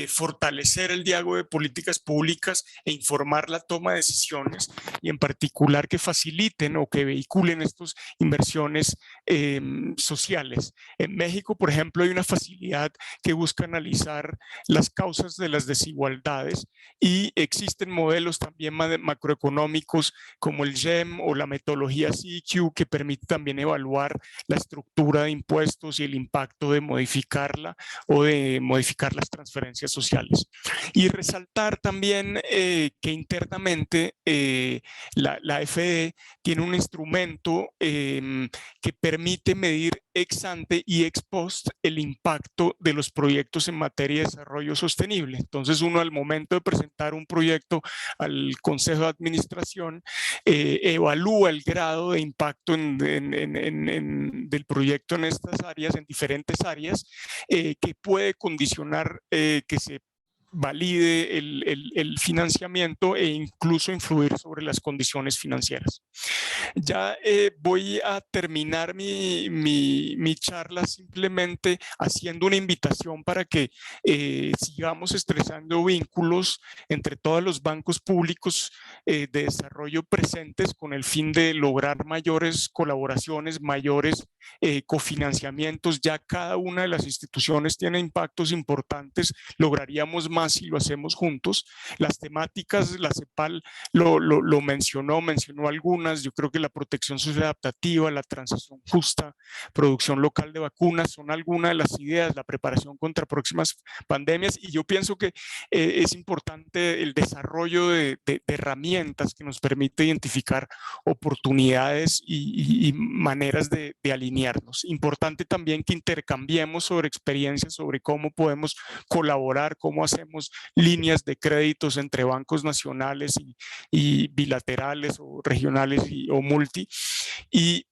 fortalecer el diálogo de políticas públicas e informar la toma de decisiones, y en particular que faciliten o que vehiculen estas inversiones sociales. En México, por ejemplo, hay una facilidad que busca analizar las causas de las desigualdades, y existen modelos también macroeconómicos como el GEM o la metodología CEQ que permite también evaluar la estructura de impuestos y el impacto de modificarla o de modificar las transferencias sociales. Y resaltar también que internamente la FD tiene un instrumento que permite medir ex ante y ex post el impacto de los proyectos en materia de desarrollo sostenible. Entonces, uno al momento de presentar un proyecto al Consejo de Administración evalúa el grado de impacto del proyecto en estas áreas, en diferentes áreas, que puede condicionar que se valide el financiamiento e incluso influir sobre las condiciones financieras. Ya voy a terminar mi charla simplemente haciendo una invitación para que sigamos estrechando vínculos entre todos los bancos públicos de desarrollo presentes con el fin de lograr mayores colaboraciones, mayores cofinanciamientos. Ya cada una de las instituciones tiene impactos importantes, lograríamos más si lo hacemos juntos. Las temáticas, la CEPAL lo mencionó algunas. Yo creo que la protección social adaptativa, la transición justa, producción local de vacunas son algunas de las ideas, la preparación contra próximas pandemias, y yo pienso que es importante el desarrollo de herramientas que nos permite identificar oportunidades y maneras de alinearnos. Importante también que intercambiemos sobre experiencias, sobre cómo podemos colaborar, cómo hacemos líneas de créditos entre bancos nacionales y bilaterales o regionales o multi. Y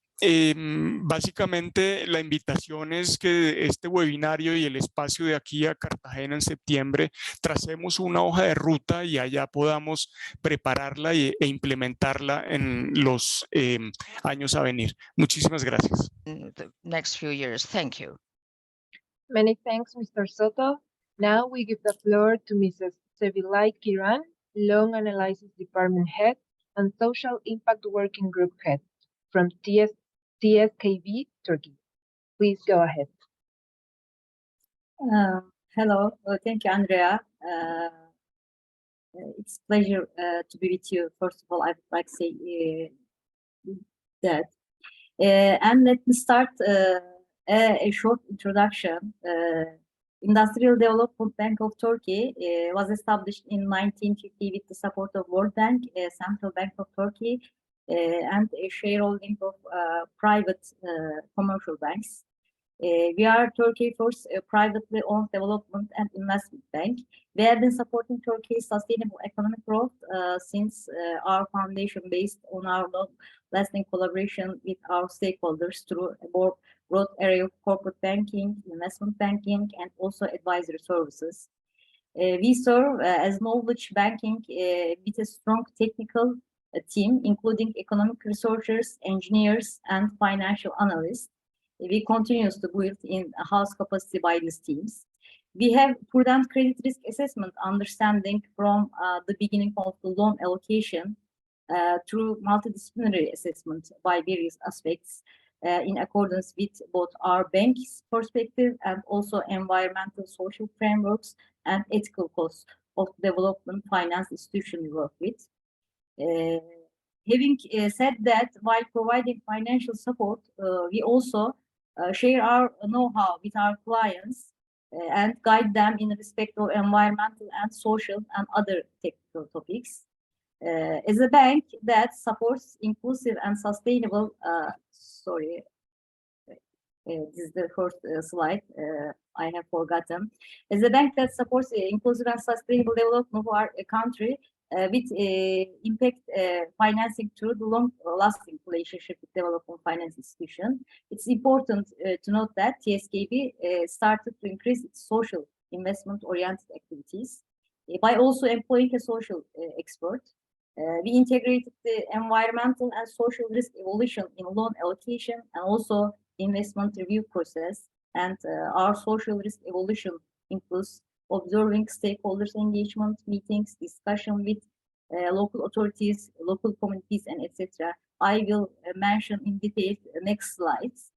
básicamente la invitación es que este webinario y el espacio de aquí a Cartagena en septiembre tracemos una hoja de ruta y allá podamos prepararla e implementarla en los años a venir. Muchísimas gracias. The next few years. Thank you. Many thanks, Mr. Soto. Now we give the floor to Mrs. Sevilay Kiran, Loan Analysis Department Head and Social Impact Working Group Head from TSKB, Turkey. Please go ahead. Hello, thank you, Andrea. It's a pleasure to be with you. First of all, I would like to say that. And let me start a short introduction. Industrial Development Bank of Turkey was established in 1950 with the support of World Bank, Central Bank of Turkey, and a shareholding of private commercial banks. We are Turkey's first privately owned development and investment bank. We have been supporting Turkey's sustainable economic growth since our foundation, based on our long-lasting collaboration with our stakeholders through a broad area of corporate banking, investment banking, and also advisory services. We serve as knowledge banking with a strong technical team, including economic researchers, engineers, and financial analysts. We continue to build in-house capacity by these teams. We have prudent credit risk assessment understanding from the beginning of the loan allocation through multidisciplinary assessment by various aspects in accordance with both our bank's perspective and also environmental social frameworks and ethical costs of development finance institution we work with. Having said that, while providing financial support, we also share our know-how with our clients and guide them in respect of environmental and social and other technical topics. As a bank that supports inclusive and sustainable, this is the first slide I have forgotten. As a bank that supports inclusive and sustainable development of our country, with impact financing through the long-lasting relationship with development finance institution. It's important to note that TSKB started to increase its social investment-oriented activities by also employing a social expert. We integrated the environmental and social risk evolution in loan allocation and also investment review process. And our social risk evolution includes observing stakeholders engagement, meetings, discussion with local authorities, local communities, and etc. I will mention in detail the next slides.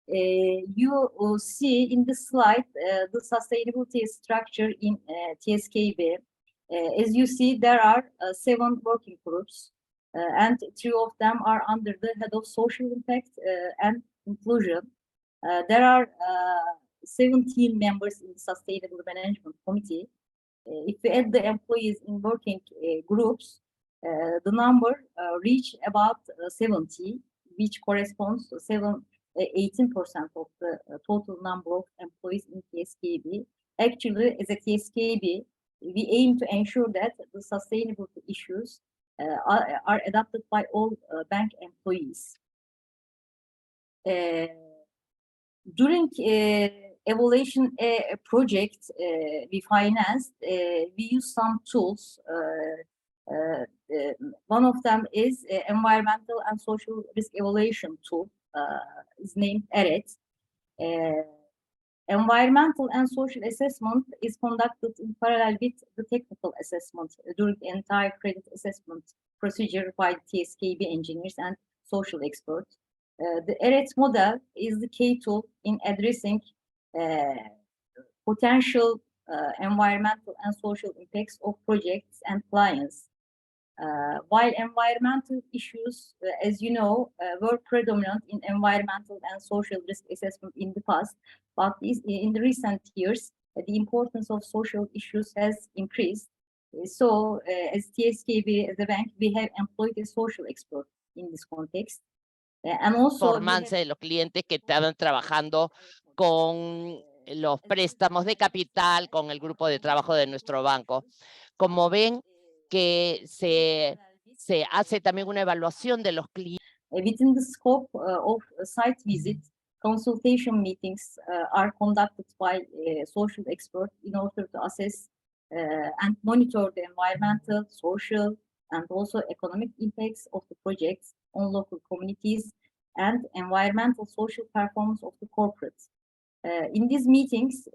You will see in this slide the sustainability structure in TSKB. As you see, there are 7 working groups, and 3 of them are under the head of social impact and inclusion. There are 17 members in the Sustainable Management Committee. If we add the employees in working groups, the number reach about 70, which corresponds to 18% of the total number of employees in TSKB. Actually, as a TSKB, we aim to ensure that the sustainability issues are adopted by all bank employees. During evaluation project we financed, we use some tools. One of them is environmental and social risk evaluation tool. Is named ERET. Environmental and social assessment is conducted in parallel with the technical assessment during the entire credit assessment procedure by TSKB engineers and social experts. The ERET model is the key tool in addressing potential environmental and social impacts of projects and clients. While environmental issues, as you know, were predominant in environmental and social risk assessment in the past, but in the recent years, the importance of social issues has increased. So, as TSKB, as a bank, we have employed a social expert in this context. And also, Performance de los clientes que estaban trabajando con los préstamos de capital, con el grupo de trabajo de nuestro banco. Como ven, que se hace también una evaluación de los clientes. Within the scope of site visits, consultation meetings are conducted by social experts in order to assess and monitor the environmental, social, and also economic impacts of the projects on local communities and environmental social performance of the corporates. In these meetings,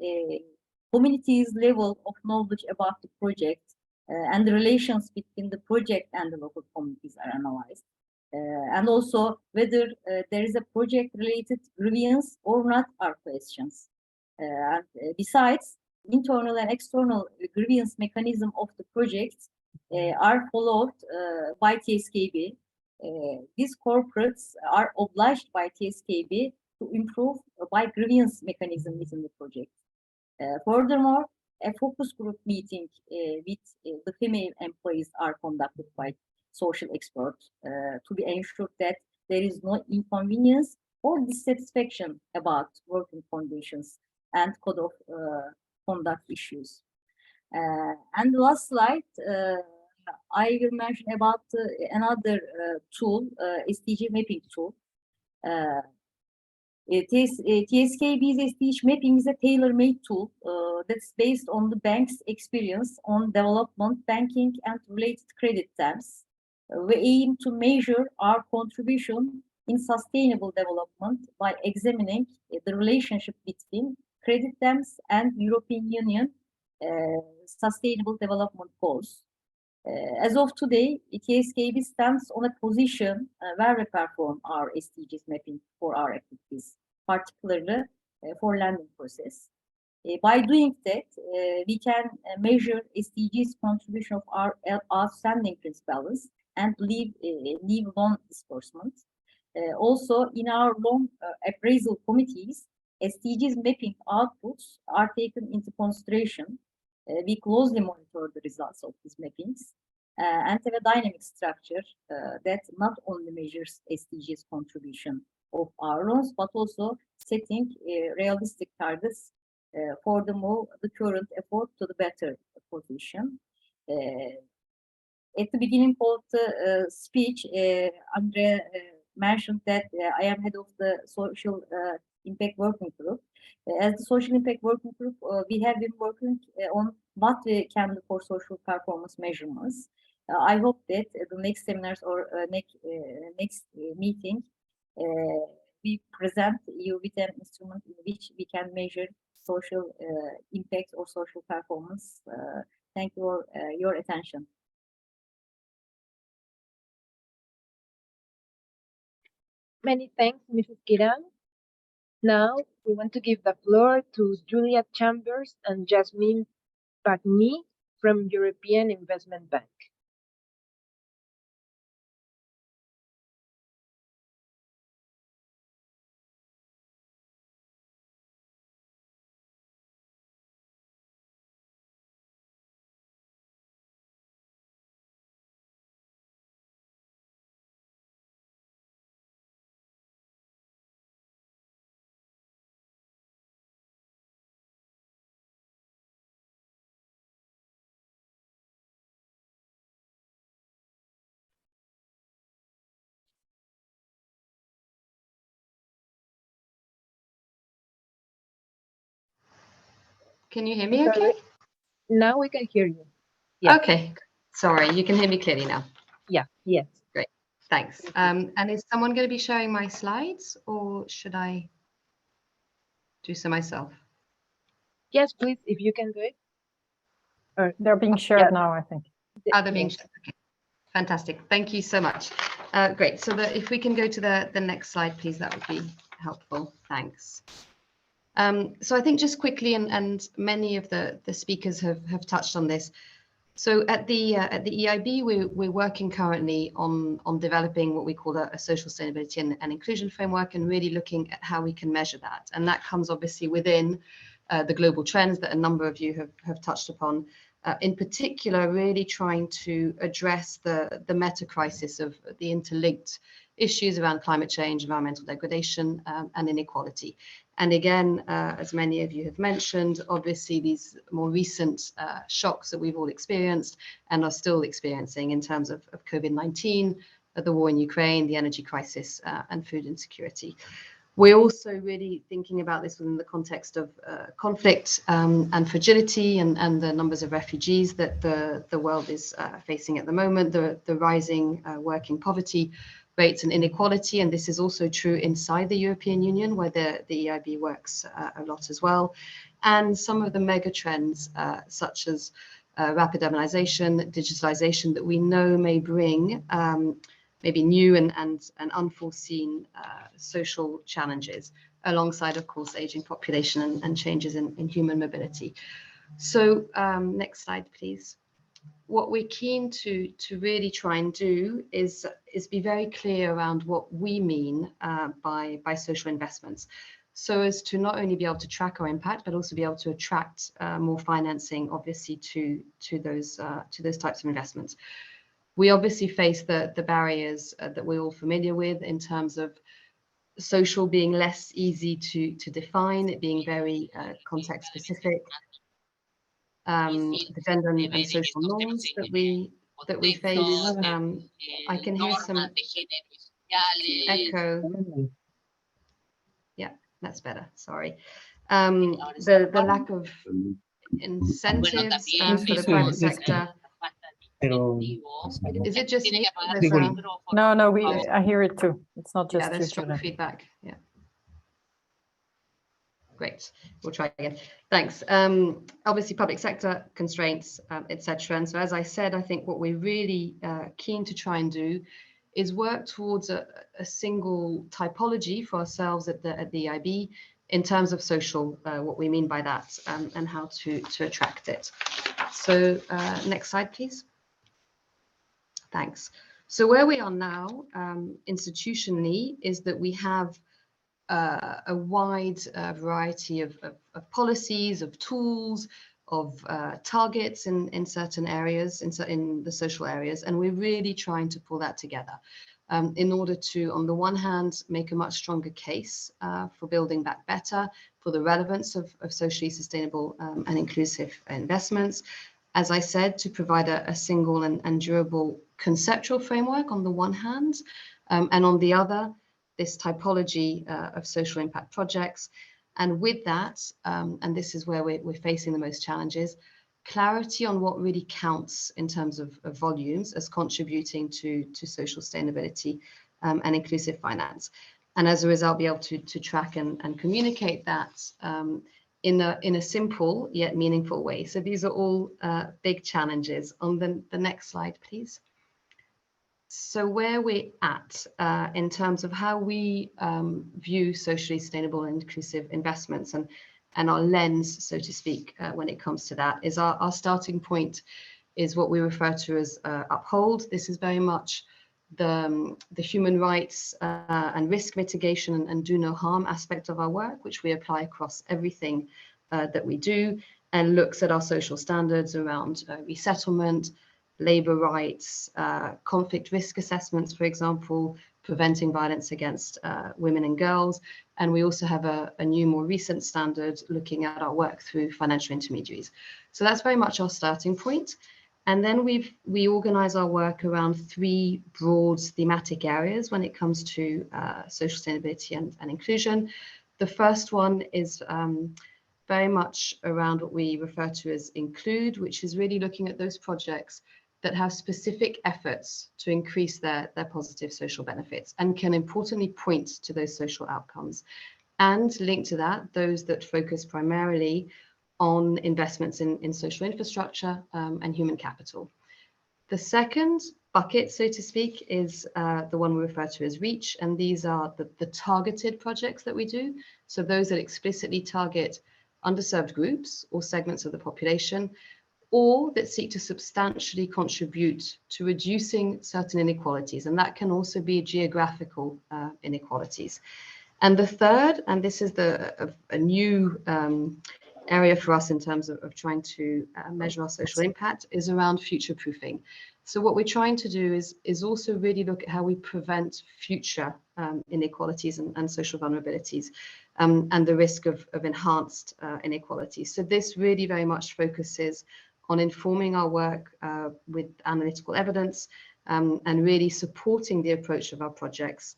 communities' level of knowledge about the project and the relations between the project and the local communities are analyzed. And also whether there is a project-related grievance or not are questions. And besides, internal and external grievance mechanism of the project are followed by TSKB. These corporates are obliged by TSKB to improve by grievance mechanism within the project. Furthermore, a focus group meeting with the female employees are conducted by social experts to be ensured that there is no inconvenience or dissatisfaction about working conditions and code of conduct issues. And the last slide, I will mention about another tool, SDG mapping tool. TSKB's SDG mapping is a tailor-made tool that's based on the bank's experience on development, banking, and related credit terms. We aim to measure our contribution in sustainable development by examining the relationship between credit terms and European Union sustainable development goals. As of today, TSKB stands on a position where we perform our SDGs mapping for our activities, particularly for lending process. By doing that, we can measure SDGs contribution of our outstanding principals and leave loan disbursement. Also, in our loan appraisal committees, SDGs mapping outputs are taken into consideration. We closely monitor the results of these mappings and have a dynamic structure that not only measures SDGs contribution of our loans, but also setting realistic targets for the current effort to the better position. At the beginning of the speech, Andrea mentioned that I am head of the Social Impact Working Group. As the Social Impact Working Group, we have been working on what we can do for social performance measurements. I hope that the next seminars or next meeting, we present you with an instrument in which we can measure social impact or social performance. Thank you for your attention. Many thanks, Mrs. Kiran. Now, we want to give the floor to Julia Chambers and Jasmine Bagni from European Investment Bank. Can you hear me okay? Now we can hear you. Yes. Okay, sorry, you can hear me clearly now. Yeah, yes. Great, thanks. And is someone going to be sharing my slides or should I do so myself? Yes, please, if you can do it. Or, They're being shared now, I think. Oh, they're being shared. Okay, fantastic. Thank you so much. Great. So if we can go to the next slide, please, that would be helpful. Thanks. So I think just quickly, and many of the speakers have touched on this. So at the EIB, we're working currently on developing what we call a social sustainability and inclusion framework, and really looking at how we can measure that. And that comes obviously within the global trends that a number of you have touched upon. In particular, really trying to address the meta crisis of the interlinked issues around climate change, environmental degradation, and inequality. And again, as many of you have mentioned, obviously these more recent shocks that we've all experienced and are still experiencing in terms of COVID-19, the war in Ukraine, the energy crisis, and food insecurity. We're also really thinking about this within the context of conflict and fragility and the numbers of refugees that the world is facing at the moment, the rising working poverty rates and inequality. And this is also true inside the European Union, where the EIB works a lot as well. And some of the mega trends, such as rapid urbanization, digitalization, that we know may bring maybe new and unforeseen social challenges, alongside, of course, aging population and changes in human mobility. So next slide, please. What we're keen to really try and do is be very clear around what we mean by social investments, so as to not only be able to track our impact, but also be able to attract more financing, obviously, to those types of investments. We obviously face the barriers that we're all familiar with in terms of social being less easy to define, it being very context specific. The gender and social norms that we face. I can hear some echo. Yeah, that's better. Sorry. The lack of incentives for the private sector. Is it just me? No, I hear it too. It's not just there's strong feedback. Yeah. Great, we'll try again. Thanks. Obviously, public sector constraints, etc. And so, as I said, I think what we're really keen to try and do is work towards a single typology for ourselves at the EIB in terms of social, what we mean by that, and how to attract it. So, next slide, please. Thanks. So, where we are now, institutionally, is that we have a wide variety of policies, of tools, of targets in certain areas, in the social areas, and we're really trying to pull that together in order to, on the one hand, make a much stronger case for building back better, for the relevance of socially sustainable and inclusive investments. As I said, to provide a single and durable conceptual framework on the one hand, and on the other, this typology of social impact projects. And with that, and this is where we're facing the most challenges, clarity on what really counts in terms of volumes as contributing to social sustainability and inclusive finance. And as a result, be able to track and communicate that in a simple yet meaningful way. So these are all big challenges. On the next slide, please. So where we're at in terms of how we view socially sustainable and inclusive investments and our lens, so to speak, when it comes to that, is our starting point is what we refer to as uphold. This is very much the human rights and risk mitigation and do no harm aspect of our work, which we apply across everything that we do, and looks at our social standards around resettlement, labor rights, conflict risk assessments, for example, preventing violence against women and girls. And we also have a new, more recent standard looking at our work through financial intermediaries. So that's very much our starting point. And then we organize our work around three broad thematic areas when it comes to social sustainability and inclusion. The first one is very much around what we refer to as include, which is really looking at those projects that have specific efforts to increase their positive social benefits and can importantly point to those social outcomes. And linked to that, those that focus primarily on investments in social infrastructure and human capital. The second bucket, so to speak, is the one we refer to as REACH, and these are the targeted projects that we do. So those that explicitly target underserved groups or segments of the population, or that seek to substantially contribute to reducing certain inequalities, and that can also be geographical inequalities. And the third, and this is a new area for us in terms of trying to measure our social impact, is around future-proofing. So what we're trying to do is also really look at how we prevent future inequalities and social vulnerabilities and the risk of enhanced inequalities. So this really very much focuses on informing our work with analytical evidence and really supporting the approach of our projects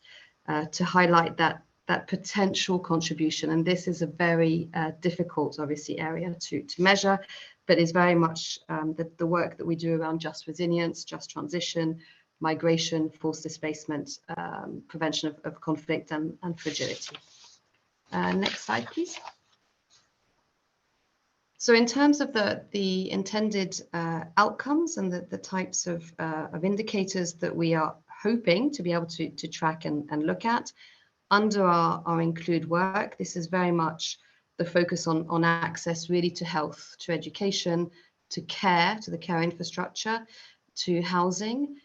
to highlight that potential contribution. And this is a very difficult, obviously, area to measure, but is very much the work that we do around just resilience, just transition, migration, forced displacement, prevention of conflict and fragility. Next slide, please. So in terms of the intended outcomes and the types of indicators that we are hoping to be able to track and look at, under our include work, this is very much the focus on access really to health, to education, to care, to the care infrastructure, to housing.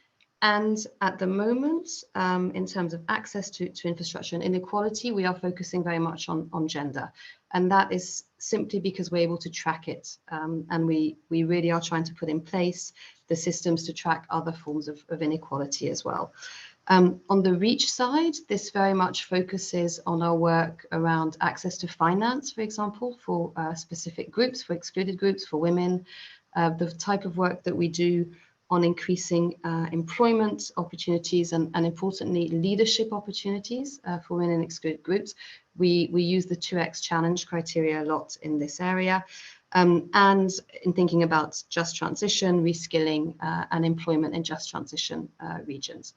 And at the moment, in terms of access to infrastructure and inequality, we are focusing very much on gender. And that is simply because we're able to track it. And we really are trying to put in place the systems to track other forms of inequality as well. On the REACH side, this very much focuses on our work around access to finance, for example, for specific groups, for excluded groups, for women, the type of work that we do on increasing employment opportunities and importantly, leadership opportunities for women in excluded groups. We use the 2X challenge criteria a lot in this area. And in thinking about just transition, reskilling and employment in just transition regions.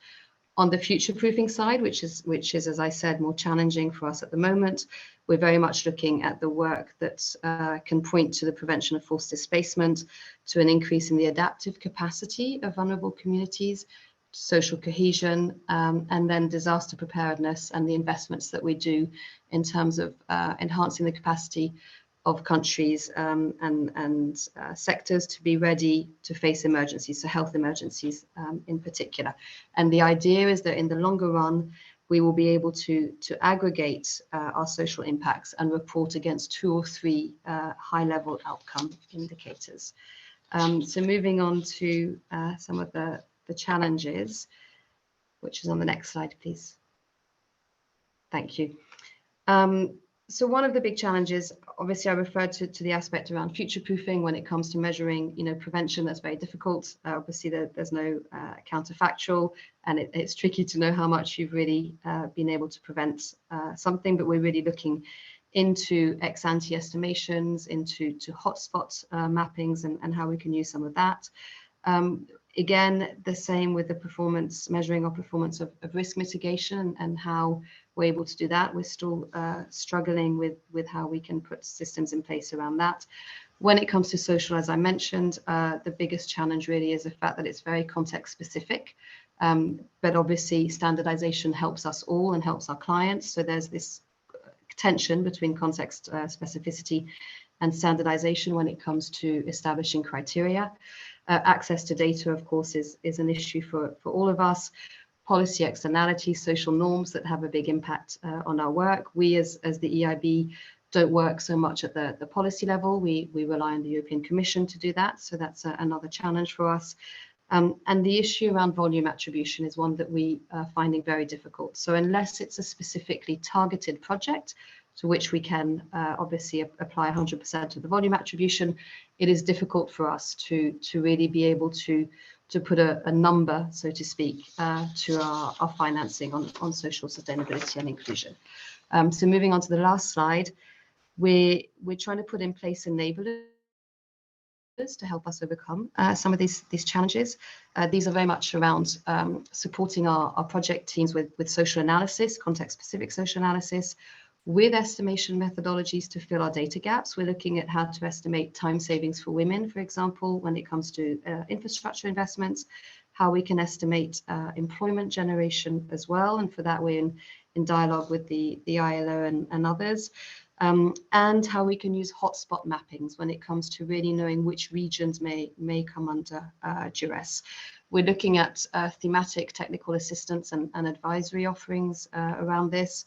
On the future-proofing side, which is, as I said, more challenging for us at the moment, we're very much looking at the work that can point to the prevention of forced displacement, to an increase in the adaptive capacity of vulnerable communities, social cohesion, and then disaster preparedness and the investments that we do in terms of enhancing the capacity of countries and sectors to be ready to face emergencies, so health emergencies in particular. And the idea is that in the longer run, we will be able to aggregate our social impacts and report against 2 or 3 high-level outcome indicators. So moving on to some of the challenges, which is on the next slide, please. Thank you. So one of the big challenges, obviously I referred to the aspect around future-proofing when it comes to measuring, prevention. That's very difficult. Obviously there's no counterfactual, and it's tricky to know how much you've really been able to prevent something, but we're really looking into ex-ante estimations, into hotspot mappings and how we can use some of that. Again, the same with the performance, measuring our performance of risk mitigation and how we're able to do that. We're still struggling with how we can put systems in place around that. When it comes to social, as I mentioned, the biggest challenge really is the fact that it's very context specific. But obviously standardization helps us all and helps our clients. So there's this tension between context specificity and standardization when it comes to establishing criteria. Access to data, of course, is an issue for all of us. Policy externalities, social norms that have a big impact on our work. We as the EIB don't work so much at the policy level. We rely on the European Commission to do that. So that's another challenge for us. And the issue around volume attribution is one that we are finding very difficult. So unless it's a specifically targeted project to which we can obviously apply 100% of the volume attribution, it is difficult for us to really be able to put a number, so to speak, to our financing on social sustainability and inclusion. So moving on to the last slide, We're trying to put in place enablers to help us overcome some of these challenges. These are very much around supporting our project teams with social analysis, context-specific social analysis, with estimation methodologies to fill our data gaps. We're looking at how to estimate time savings for women, for example, when it comes to infrastructure investments, how we can estimate employment generation as well. And for that, we're in dialogue with the ILO and others. And how we can use hotspot mappings when it comes to really knowing which regions may come under duress. We're looking at thematic technical assistance and advisory offerings around this,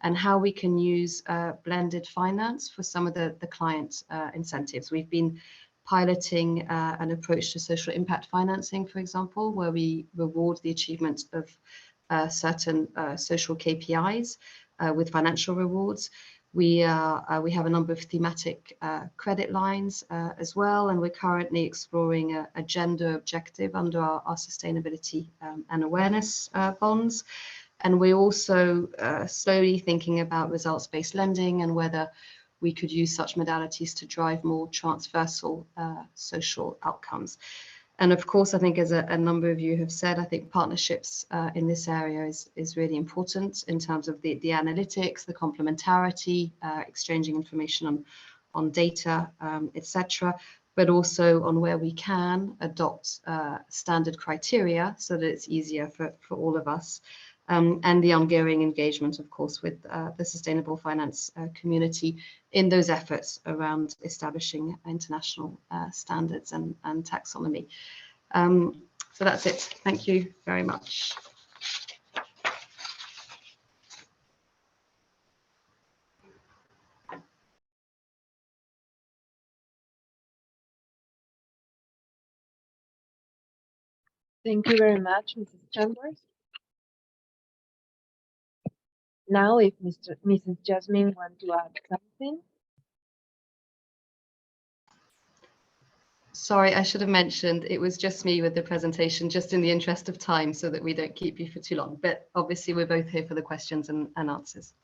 and how we can use blended finance for some of the client incentives. We've been piloting an approach to social impact financing, for example, where we reward the achievement of certain social KPIs with financial rewards. We have a number of thematic credit lines as well, and we're currently exploring a gender objective under our sustainability and awareness bonds. And we're also slowly thinking about results-based lending and whether we could use such modalities to drive more transversal social outcomes. And of course, I think as a number of you have said, I think partnerships in this area is really important in terms of the analytics, the complementarity, exchanging information on data, etc., but also on where we can adopt standard criteria so that it's easier for all of us. And the ongoing engagement, of course, with the sustainable finance community in those efforts around establishing international standards and taxonomy. So that's it. Thank you very much. Thank you very much, Mrs. Chambers. Now, if Mrs. Jasmine wants to add something. Sorry, I should have mentioned it was just me with the presentation, just in the interest of time, so that we don't keep you for too long. But obviously, we're both here for the questions and answers.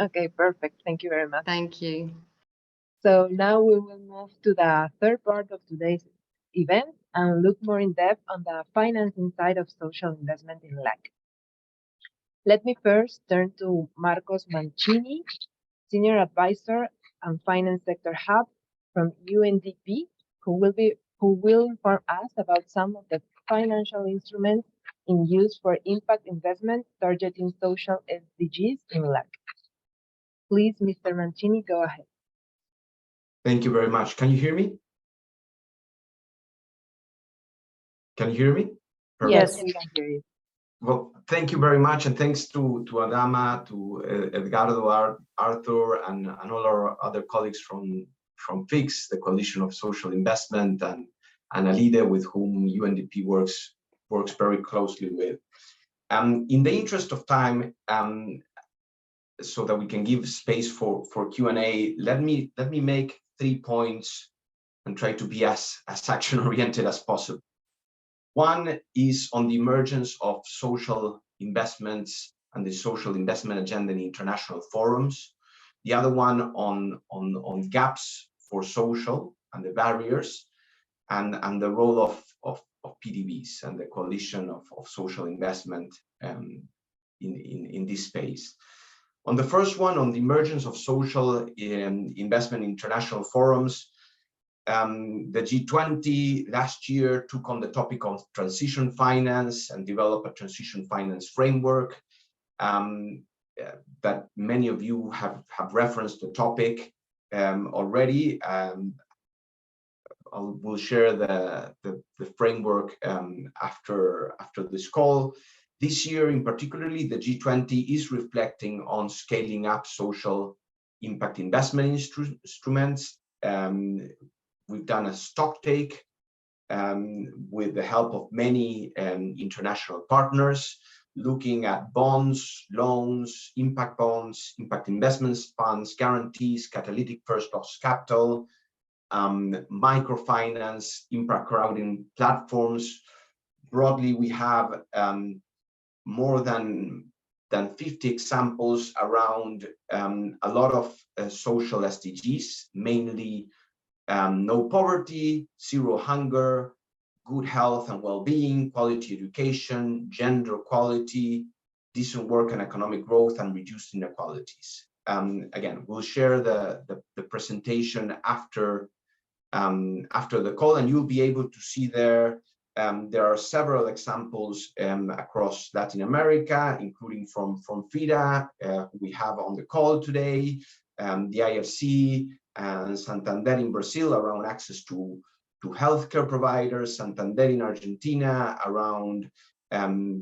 Okay, perfect. Thank you very much. Thank you. So now we will move to the third part of today's event and look more in depth on the financing side of social investment in LAC. Let me first turn to Marcos Mancini, Senior Advisor and Finance Sector Hub from UNDP, who will inform us about some of the financial instruments in use for impact investment targeting social SDGs in LAC. Please, Mr. Mancini, go ahead. Thank you very much. Can you hear me? Can you hear me? Perfect. Yes, we can hear you. Well, thank you very much, and thanks to Adama, to Edgardo, Arthur, and all our other colleagues from FiCS, the Coalition of Social Investment, and ALIDE, with whom UNDP works very closely with. In the interest of time, so that we can give space for Q&A, let me make 3 points and try to be as action-oriented as possible. One is on the emergence of social investments and the social investment agenda in international forums. The other one on gaps for social and the barriers, and the role of PDBs and the coalition of social investment in this space. On the first one, on the emergence of social investment in international forums, the G20 last year took on the topic of transition finance and developed a transition finance framework that many of you have referenced the topic already. We'll share the framework after this call. This year, in particularly, the G20 is reflecting on scaling up social impact investment instruments. We've done a stock take with the help of many international partners, looking at bonds, loans, impact investment funds, guarantees, catalytic first loss capital, microfinance, impact crowding platforms. Broadly, we have more than than 50 examples around a lot of social SDGs, mainly no poverty, zero hunger, good health and well-being, quality education, gender equality, decent work and economic growth, and reduced inequalities. Again, we'll share the presentation after the call, and you'll be able to see there are several examples across Latin America, including from FIDA, we have on the call today, the IFC and Santander in Brazil around access to healthcare providers, Santander in Argentina around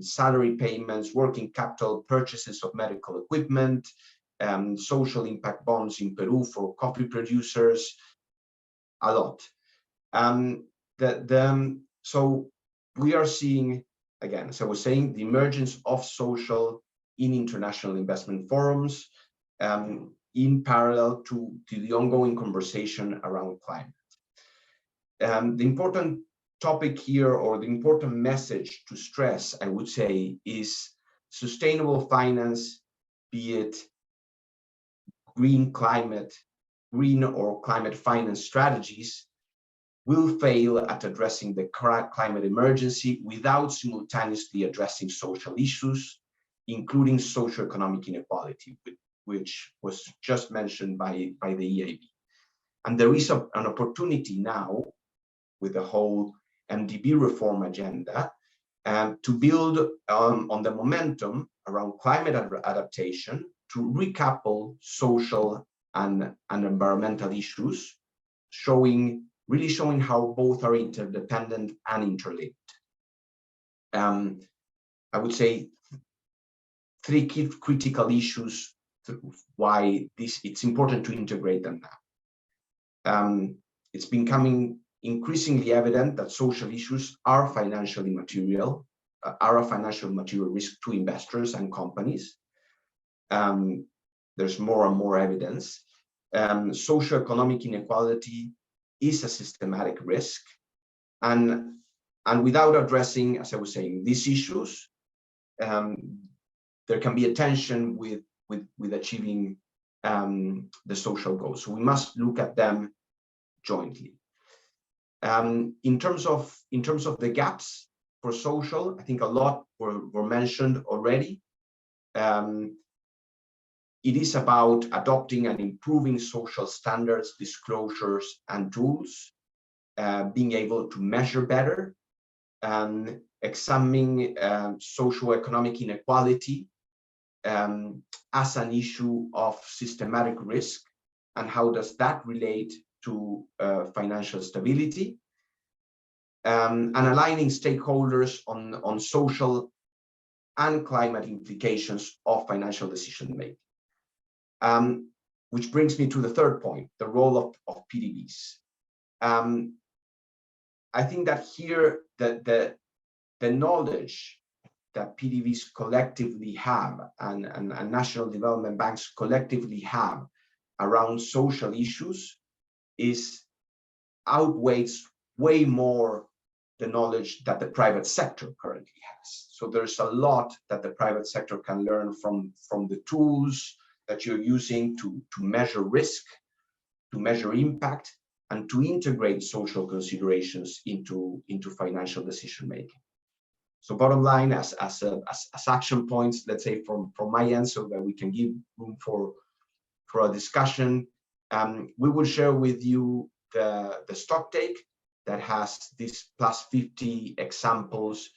salary payments, working capital, purchases of medical equipment, social impact bonds in Peru for coffee producers, a lot. So we are seeing, again, as I was saying, the emergence of social in international investment forums in parallel to the ongoing conversation around climate. The important topic here, or the important message to stress, I would say, is sustainable finance, be it green or climate finance strategies, will fail at addressing the current climate emergency without simultaneously addressing social issues, including socioeconomic inequality, which was just mentioned by the EIB. And there is an opportunity now with the whole MDB reform agenda to build on the momentum around climate adaptation to recouple social and environmental issues, really showing how both are interdependent and interlinked. I would say 3 key critical issues why it's important to integrate them now. It's becoming increasingly evident that social issues are a financial material risk to investors and companies. There's more and more evidence. Socioeconomic inequality is a systematic risk, and without addressing, as I was saying, these issues, there can be a tension with achieving the social goals. So we must look at them jointly. In terms of the gaps for social, I think a lot were mentioned already. It is about adopting and improving social standards, disclosures, and tools, being able to measure better, examining socioeconomic inequality as an issue of systematic risk, and how does that relate to financial stability, and aligning stakeholders on social and climate implications of financial decision making. Which brings me to the third point, the role of PDBs. I think that here the knowledge that PDBs collectively have and national development banks collectively have around social issues outweighs way more the knowledge that the private sector currently has. So there's a lot that the private sector can learn from the tools that you're using to measure risk, to measure impact, and to integrate social considerations into financial decision making. So bottom line, as action points, let's say from my end, so that we can give room for a discussion, we will share with you the stock take that has these plus 50 examples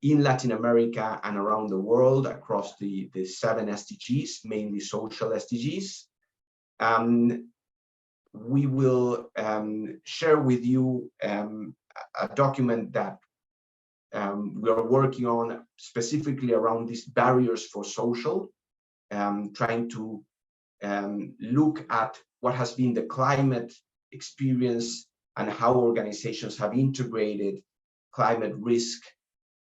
in Latin America and around the world across the 7 SDGs, mainly social SDGs. We will share with you a document that we are working on specifically around these barriers for social, trying to look at what has been the climate experience and how organizations have integrated climate risk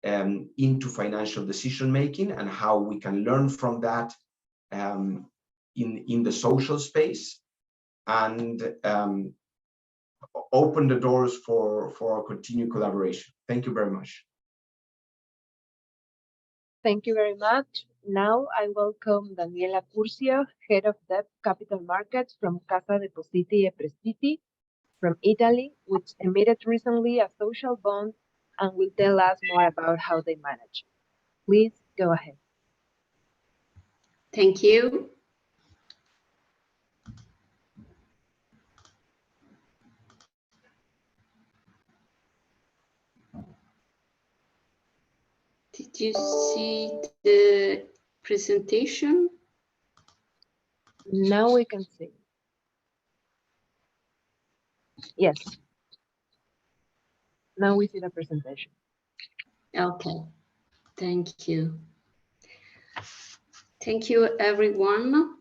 into financial decision making, and how we can learn from that in the social space, and open the doors for our continued collaboration. Thank you very much. Thank you very much. Now I welcome Daniela Curcio, Head of Debt Capital Markets from Casa Depositi e Prestiti from Italy, which emitted recently a social bond and will tell us more about how they manage. Please go ahead. Thank you. Did you see the presentation? Now we can see. Yes. Now we see the presentation. Okay, thank you. Thank you, everyone.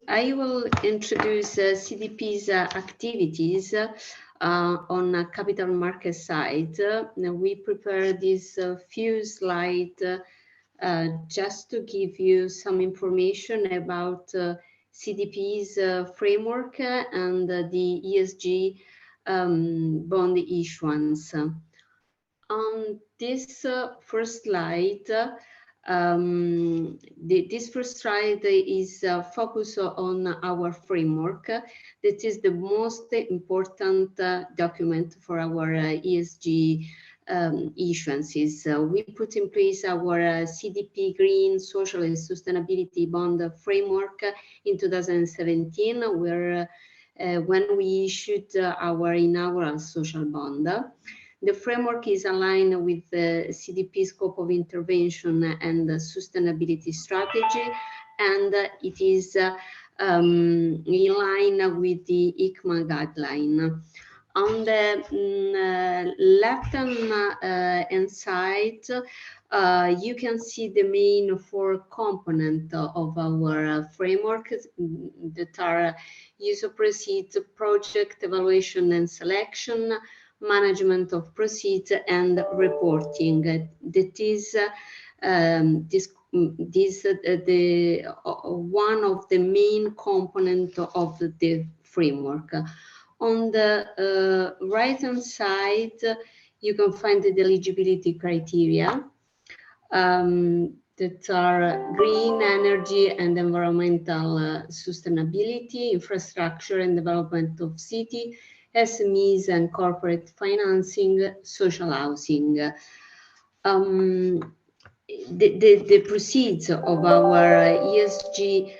I will introduce CDP's activities on a capital market side. We prepared these few slides just to give you some information about CDP's framework and the ESG bond issuance. On this first slide, this first slide is focused on our framework. That is the most important document for our ESG issuances. We put in place our CDP Green Social and Sustainability Bond Framework in 2017, where when we issued our inaugural social bond. The framework is aligned with the CDP scope of intervention and the sustainability strategy, and it is in line with the ICMA guideline. On the left-hand side, you can see the main four components of our framework that are use of proceeds, project evaluation and selection, management of proceeds, and reporting. That is one of the main components of the framework. On the right-hand side, you can find the eligibility criteria that are green energy and environmental sustainability, infrastructure and development of city, SMEs and corporate financing, social housing. The proceeds of our ESG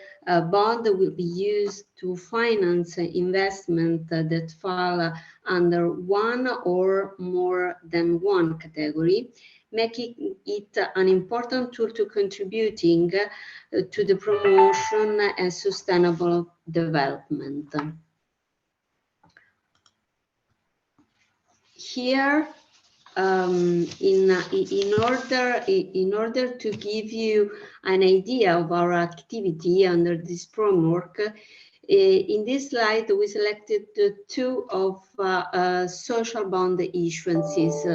bond will be used to finance investment that fall under one or more than one category, making it an important tool to contributing to the promotion and sustainable development. Here, in order to give you an idea of our activity under this framework, in this slide we selected two of social bond issuances.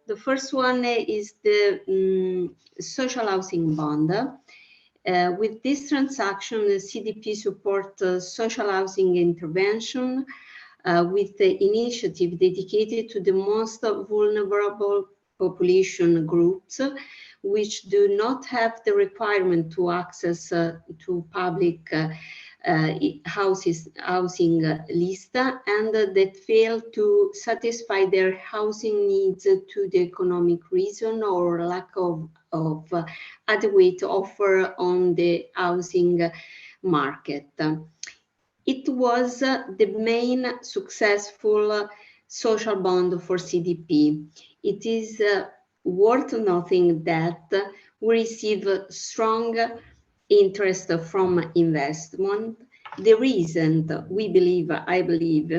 The first one is the social housing bond. With this transaction, the CDP supports social housing intervention with the initiative dedicated to the most vulnerable population groups, which do not have the requirement to access to public housing list, and that fail to satisfy their housing needs to the economic reason or lack of adequate offer on the housing market. It was the main successful social bond for CDP. It is worth noting that we receive strong interest from investment. The reason I believe,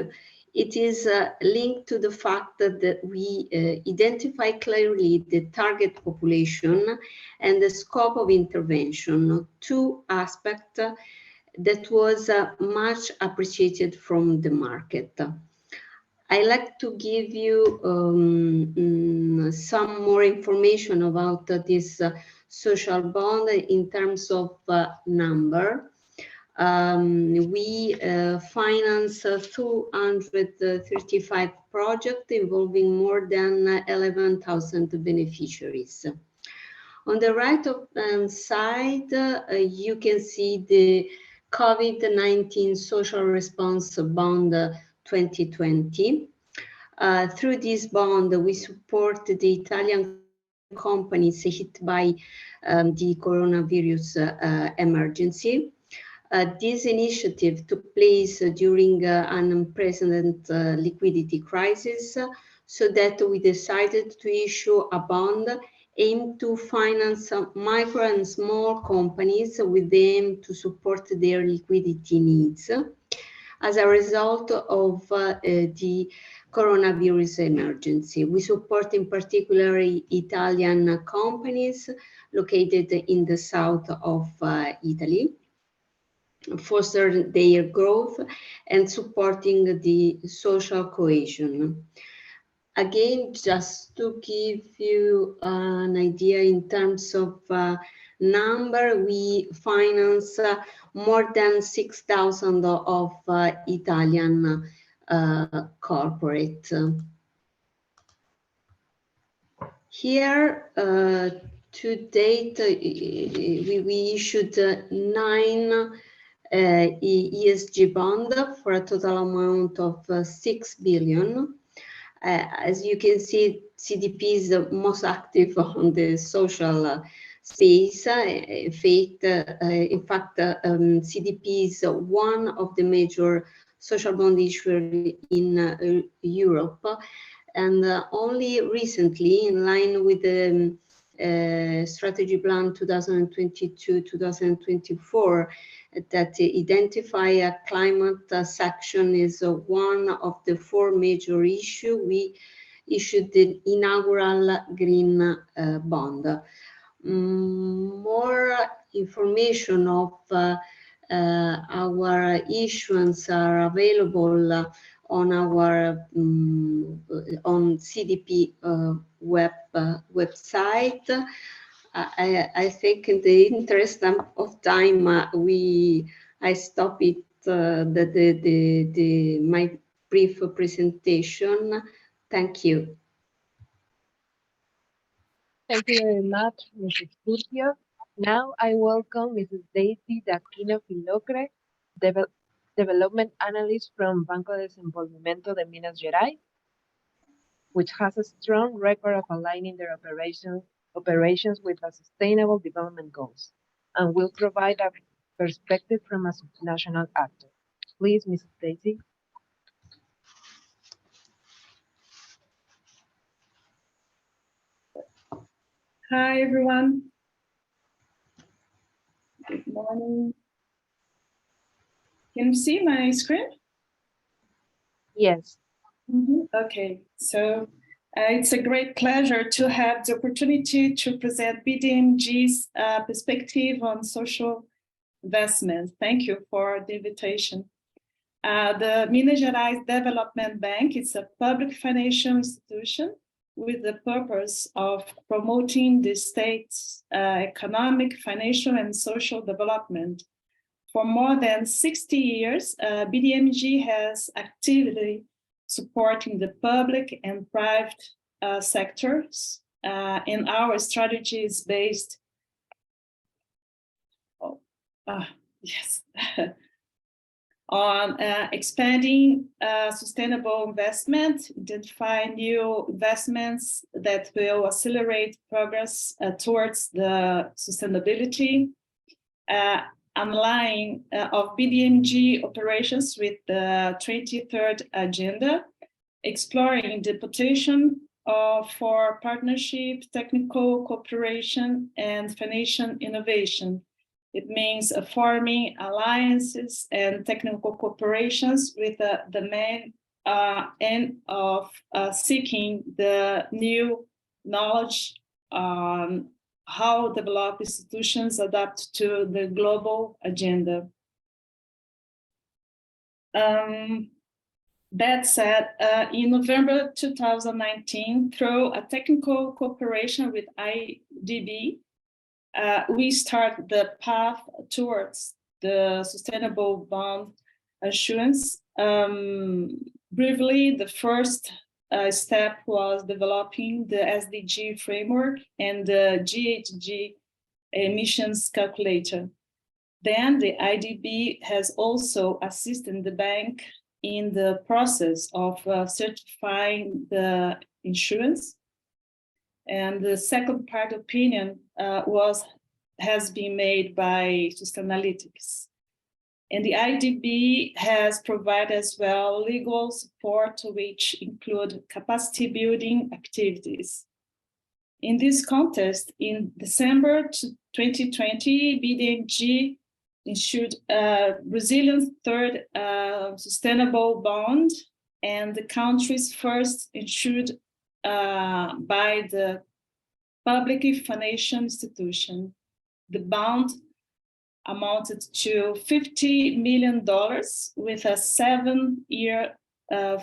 it is linked to the fact that we identify clearly the target population and the scope of intervention, two aspects that was much appreciated from the market. I like to give you some more information about this social bond in terms of number. We finance 235 projects involving more than 11,000 beneficiaries. On the right-hand side, you can see the COVID-19 Social Response Bond 2020. Through this bond, we support the Italian companies hit by the coronavirus emergency. This initiative took place during an unprecedented liquidity crisis, so that we decided to issue a bond aimed to finance micro and small companies with the aim to support their liquidity needs as a result of the coronavirus emergency. We support in particular Italian companies located in the south of Italy, foster their growth and supporting the social cohesion. Again, just to give you an idea in terms of number, we finance more than 6,000 of Italian corporate. Here, to date, we issued 9 ESG bond for a total amount of 6 billion. As you can see, CDP is the most active on the social space. In fact, CDP is one of the major social bond issuers in Europe. And only recently, in line with the strategy plan 2022-2024, that identify a climate section is one of the 4 major issues, we issued the inaugural green bond. More information of our issuance are available on our on CDP website. I think in the interest of time, I stop it my brief presentation. Thank you. Thank you very much, Mrs. Curcio. Now I welcome Mrs. Daisy D'Aquino Filocre, Development Analyst from Banco de Desenvolvimento de Minas Gerais, which has a strong record of aligning their operations with the Sustainable Development Goals, and will provide a perspective from a subnational actor. Please, Mrs. Daisy. Hi, everyone. Good morning. Can you see my screen? Yes. Okay, so it's a great pleasure to have the opportunity to present BDMG's perspective on social investment. Thank you for the invitation. The Minas Gerais Development Bank is a public financial institution with the purpose of promoting the state's economic, financial, and social development. For more than 60 years, BDMG has actively supporting the public and private sectors, and our strategy is based on expanding sustainable investment, identifying new investments that will accelerate progress towards the sustainability, aligning of BDMG operations with the 23rd agenda, exploring the potential for partnership, technical cooperation, and financial innovation. It means forming alliances and technical cooperations with the main aim of seeking the new knowledge on how developed institutions adapt to the global agenda. That said, in November 2019, through a technical cooperation with IDB, we start the path towards the sustainable bond assurance. Briefly, the first step was developing the SDG framework and the GHG emissions calculator. Then the IDB has also assisted the bank in the process of certifying the insurance. And the second part opinion has been made by Sustainalytics. And the IDB has provided as well legal support, which include capacity building activities. In this context, in December 2020, BDMG issued Brazilian's third sustainable bond and the country's first issued by the public financial institution. The bond amounted to $50 million with a 7-year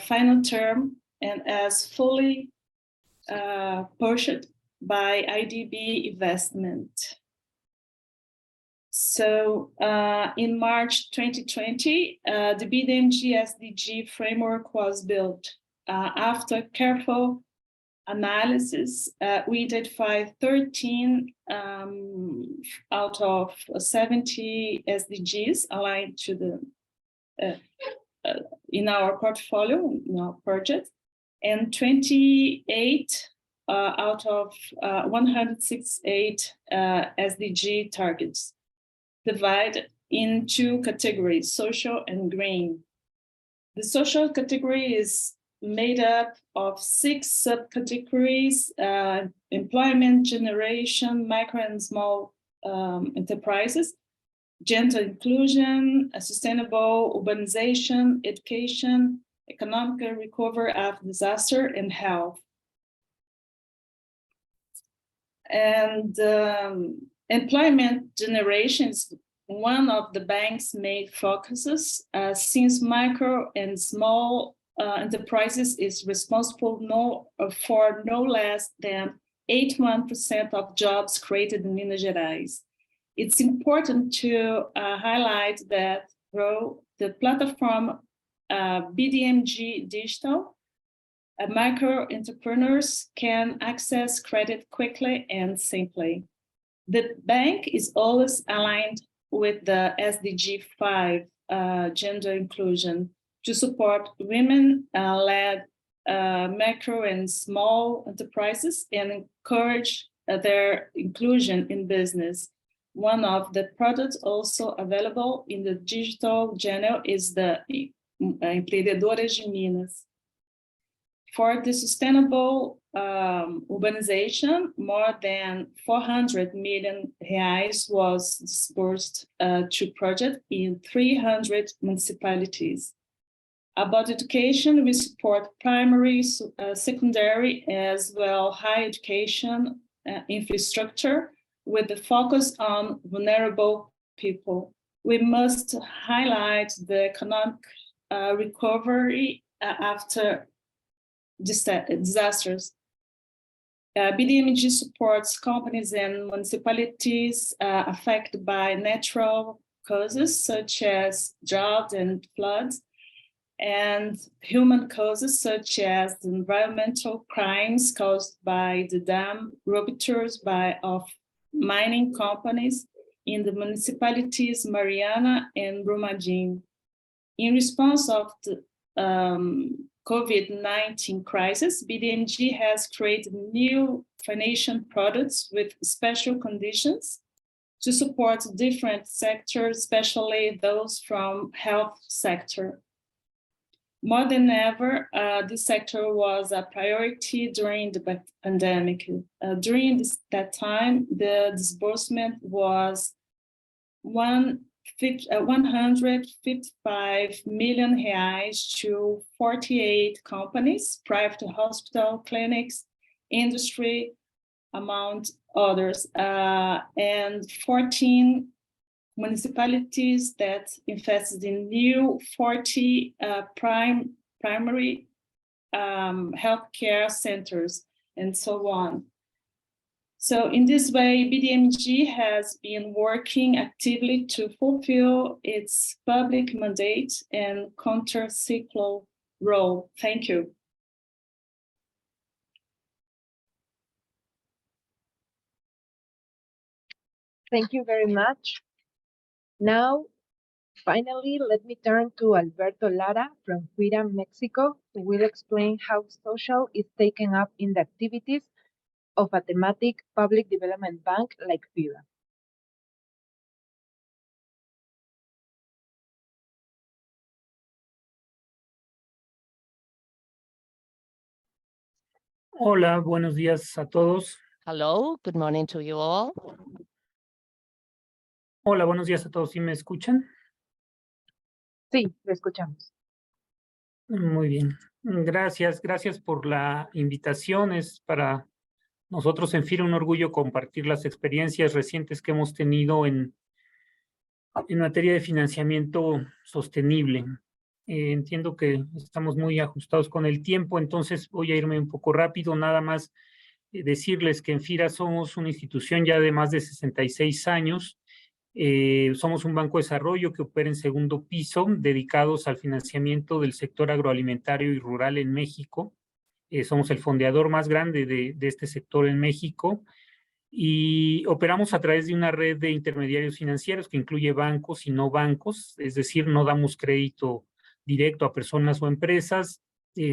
final term and as fully purchased by IDB investment. So in March 2020, the BDMG SDG framework was built. After careful analysis, we identified 13 out of 70 SDGs aligned to the in our portfolio, in our project, and 28 out of 168 SDG targets, divided in 2 categories, social and green. The social category is made up of 6 subcategories: employment generation, micro and small enterprises, gender inclusion, sustainable urbanization, education, economic recovery after disaster, and health. And employment generation is one of the bank's main focuses, since micro and small enterprises is responsible for no less than 81% of jobs created in Minas Gerais. It's important to highlight that through the platform BDMG Digital, micro entrepreneurs can access credit quickly and simply. The bank is always aligned with the SDG 5, gender inclusion, to support women-led macro and small enterprises and encourage their inclusion in business. One of the products also available in the digital channel is the Empreendedoras de Minas. For the sustainable urbanization, more than 400 million reais was disbursed to projects in 300 municipalities. About education, we support primary, secondary, as well higher education infrastructure with the focus on vulnerable people. We must highlight the economic recovery after disasters. BDMG supports companies and municipalities affected by natural causes such as drought and floods, and human causes such as the environmental crimes caused by the dam ruptures of mining companies in the municipalities Mariana and Brumadinho. In response of the COVID-19 crisis, BDMG has created new financial products with special conditions to support different sectors, especially those from health sector. More than ever, this sector was a priority during the pandemic. During that time, the disbursement was 155 million reais to 48 companies, private hospital, clinics, industry, among others, and 14 municipalities that invested in new 40 primary healthcare centers, and so on. So in this way, BDMG has been working actively to fulfill its public mandate and counter-cyclical role. Thank you. Thank you very much. Now, finally, let me turn to Alberto Lara from FIRA, Mexico, who will explain how social is taken up in the activities of a thematic public development bank like FIRA. Hola, buenos días a todos. Hello, good morning to you all. Hola, buenos días a todos. ¿Sí me escuchan? Sí, lo escuchamos. Muy bien. Gracias por la invitación. Es para nosotros en FIRA un orgullo compartir las experiencias recientes que hemos tenido en materia de financiamiento sostenible. Entiendo que estamos muy ajustados con el tiempo, entonces voy a irme un poco rápido. Nada más decirles que en FIRA somos una institución ya de más de 66 años. Somos un banco de desarrollo que opera en segundo piso, dedicados al financiamiento del sector agroalimentario y rural en México. Somos el fondeador más grande de este sector en México y operamos a través de una red de intermediarios financieros que incluye bancos y no bancos, es decir, no damos crédito directo a personas o empresas.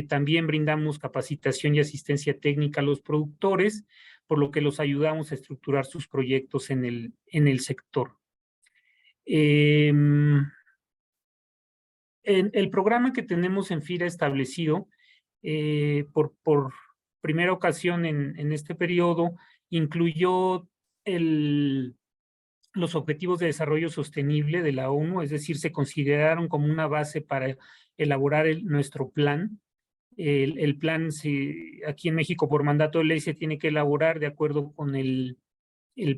También brindamos capacitación y asistencia técnica a los productores, por lo que los ayudamos a estructurar sus proyectos en el sector. En el programa que tenemos en FIRA establecido por primera ocasión en este periodo incluyó los Objetivos de Desarrollo Sostenible de la ONU, es decir, se consideraron como una base para elaborar nuestro plan. El plan aquí en México por mandato de ley se tiene que elaborar de acuerdo con el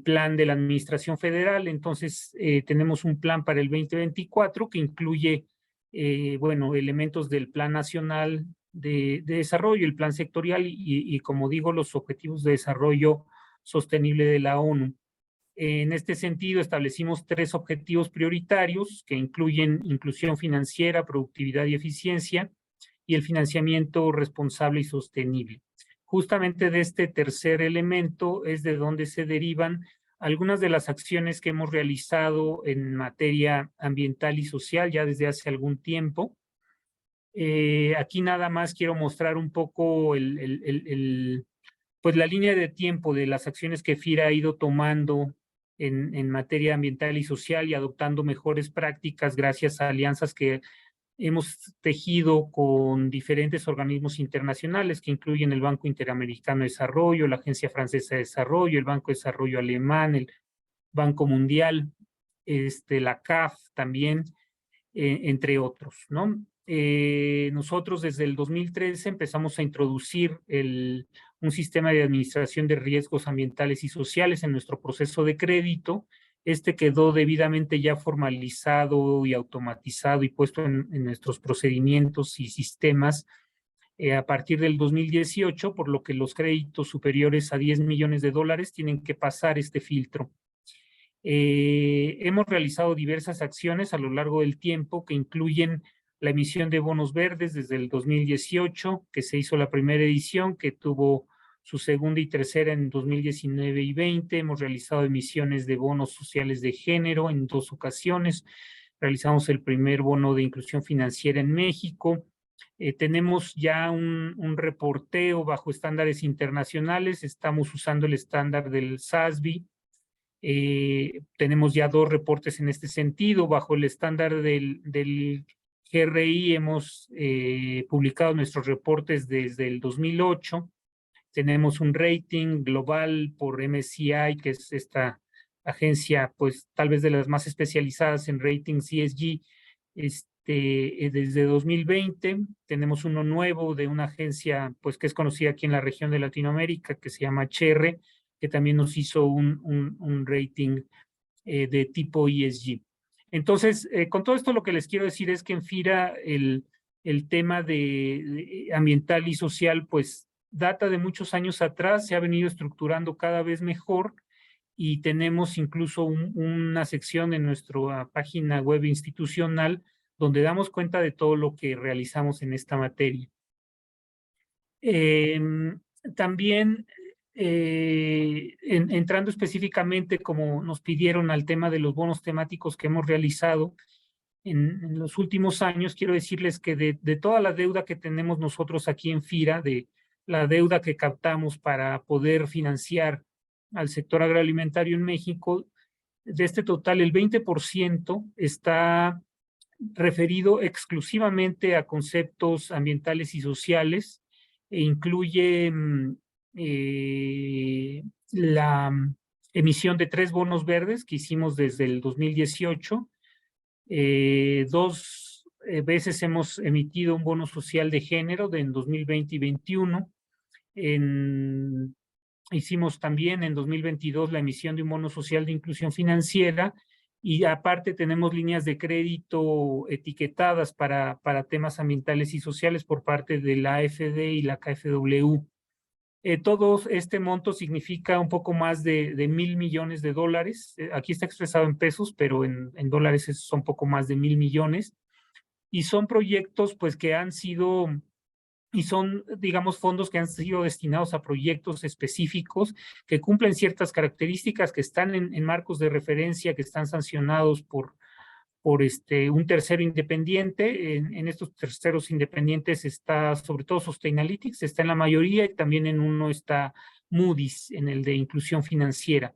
plan de la Administración Federal. Entonces, tenemos un plan para el 2024 que incluye, elementos del Plan Nacional de Desarrollo, el Plan Sectorial y, como digo, los Objetivos de Desarrollo Sostenible de la ONU. En este sentido, establecimos 3 objetivos prioritarios que incluyen inclusión financiera, productividad y eficiencia, y el financiamiento responsable y sostenible. Justamente de este tercer elemento es de donde se derivan algunas de las acciones que hemos realizado en materia ambiental y social ya desde hace algún tiempo. Aquí nada más quiero mostrar un poco pues la línea de tiempo de las acciones que FIRA ha ido tomando en materia ambiental y social y adoptando mejores prácticas gracias a alianzas que hemos tejido con diferentes organismos internacionales que incluyen el Banco Interamericano de Desarrollo, la Agencia Francesa de Desarrollo, el Banco de Desarrollo Alemán, el Banco Mundial, la CAF también, entre otros, ¿no? Nosotros desde el 2013 empezamos a introducir un sistema de administración de riesgos ambientales y sociales en nuestro proceso de crédito. Quedó debidamente ya formalizado y automatizado y puesto en nuestros procedimientos y sistemas a partir del 2018, por lo que los créditos superiores a $10 millones tienen que pasar este filtro. Hemos realizado diversas acciones a lo largo del tiempo que incluyen la emisión de bonos verdes desde el 2018, que se hizo la primera edición, que tuvo su segunda y tercera en 2019 y 20. Hemos realizado emisiones de bonos sociales de género en 2 ocasiones. Realizamos el primer bono de inclusión financiera en México. Tenemos ya un reporteo bajo estándares internacionales. Estamos usando el estándar del SASB. Tenemos ya 2 reportes en este sentido. Bajo el estándar del GRI hemos publicado nuestros reportes desde el 2008. Tenemos un rating global por MSCI, que es esta agencia, pues tal vez de las más especializadas en ratings ESG, desde 2020. Tenemos uno nuevo de una agencia, pues que es conocida aquí en la región de Latinoamérica, que se llama HR, que también nos hizo un rating de tipo ESG. Entonces, con todo esto lo que les quiero decir es que en FIRA el tema de ambiental y social, pues data de muchos años atrás, se ha venido estructurando cada vez mejor y tenemos incluso una sección en nuestra página web institucional donde damos cuenta de todo lo que realizamos en esta materia. También, entrando específicamente, como nos pidieron, al tema de los bonos temáticos que hemos realizado en los últimos años, quiero decirles que de toda la deuda que tenemos nosotros aquí en FIRA, de la deuda que captamos para poder financiar al sector agroalimentario en México, de este total, el 20% está referido exclusivamente a conceptos ambientales y sociales, e incluye la emisión de 3 bonos verdes que hicimos desde el 2018. 2 veces hemos emitido un bono social de género en 2020 y 2021. Hicimos también en 2022 la emisión de un bono social de inclusión financiera, y aparte tenemos líneas de crédito etiquetadas para temas ambientales y sociales por parte de la AFD y la KfW. Todo este monto significa un poco más de 1,000 millones de dólares. Aquí está expresado en pesos, pero en dólares son poco más de 1,000 millones. Y son proyectos pues que han sido, y son, digamos, fondos que han sido destinados a proyectos específicos que cumplen ciertas características, que están en marcos de referencia, que están sancionados por un tercero independiente. En estos terceros independientes está sobre todo Sustainalytics, está en la mayoría, y también en uno está Moody's, en el de inclusión financiera.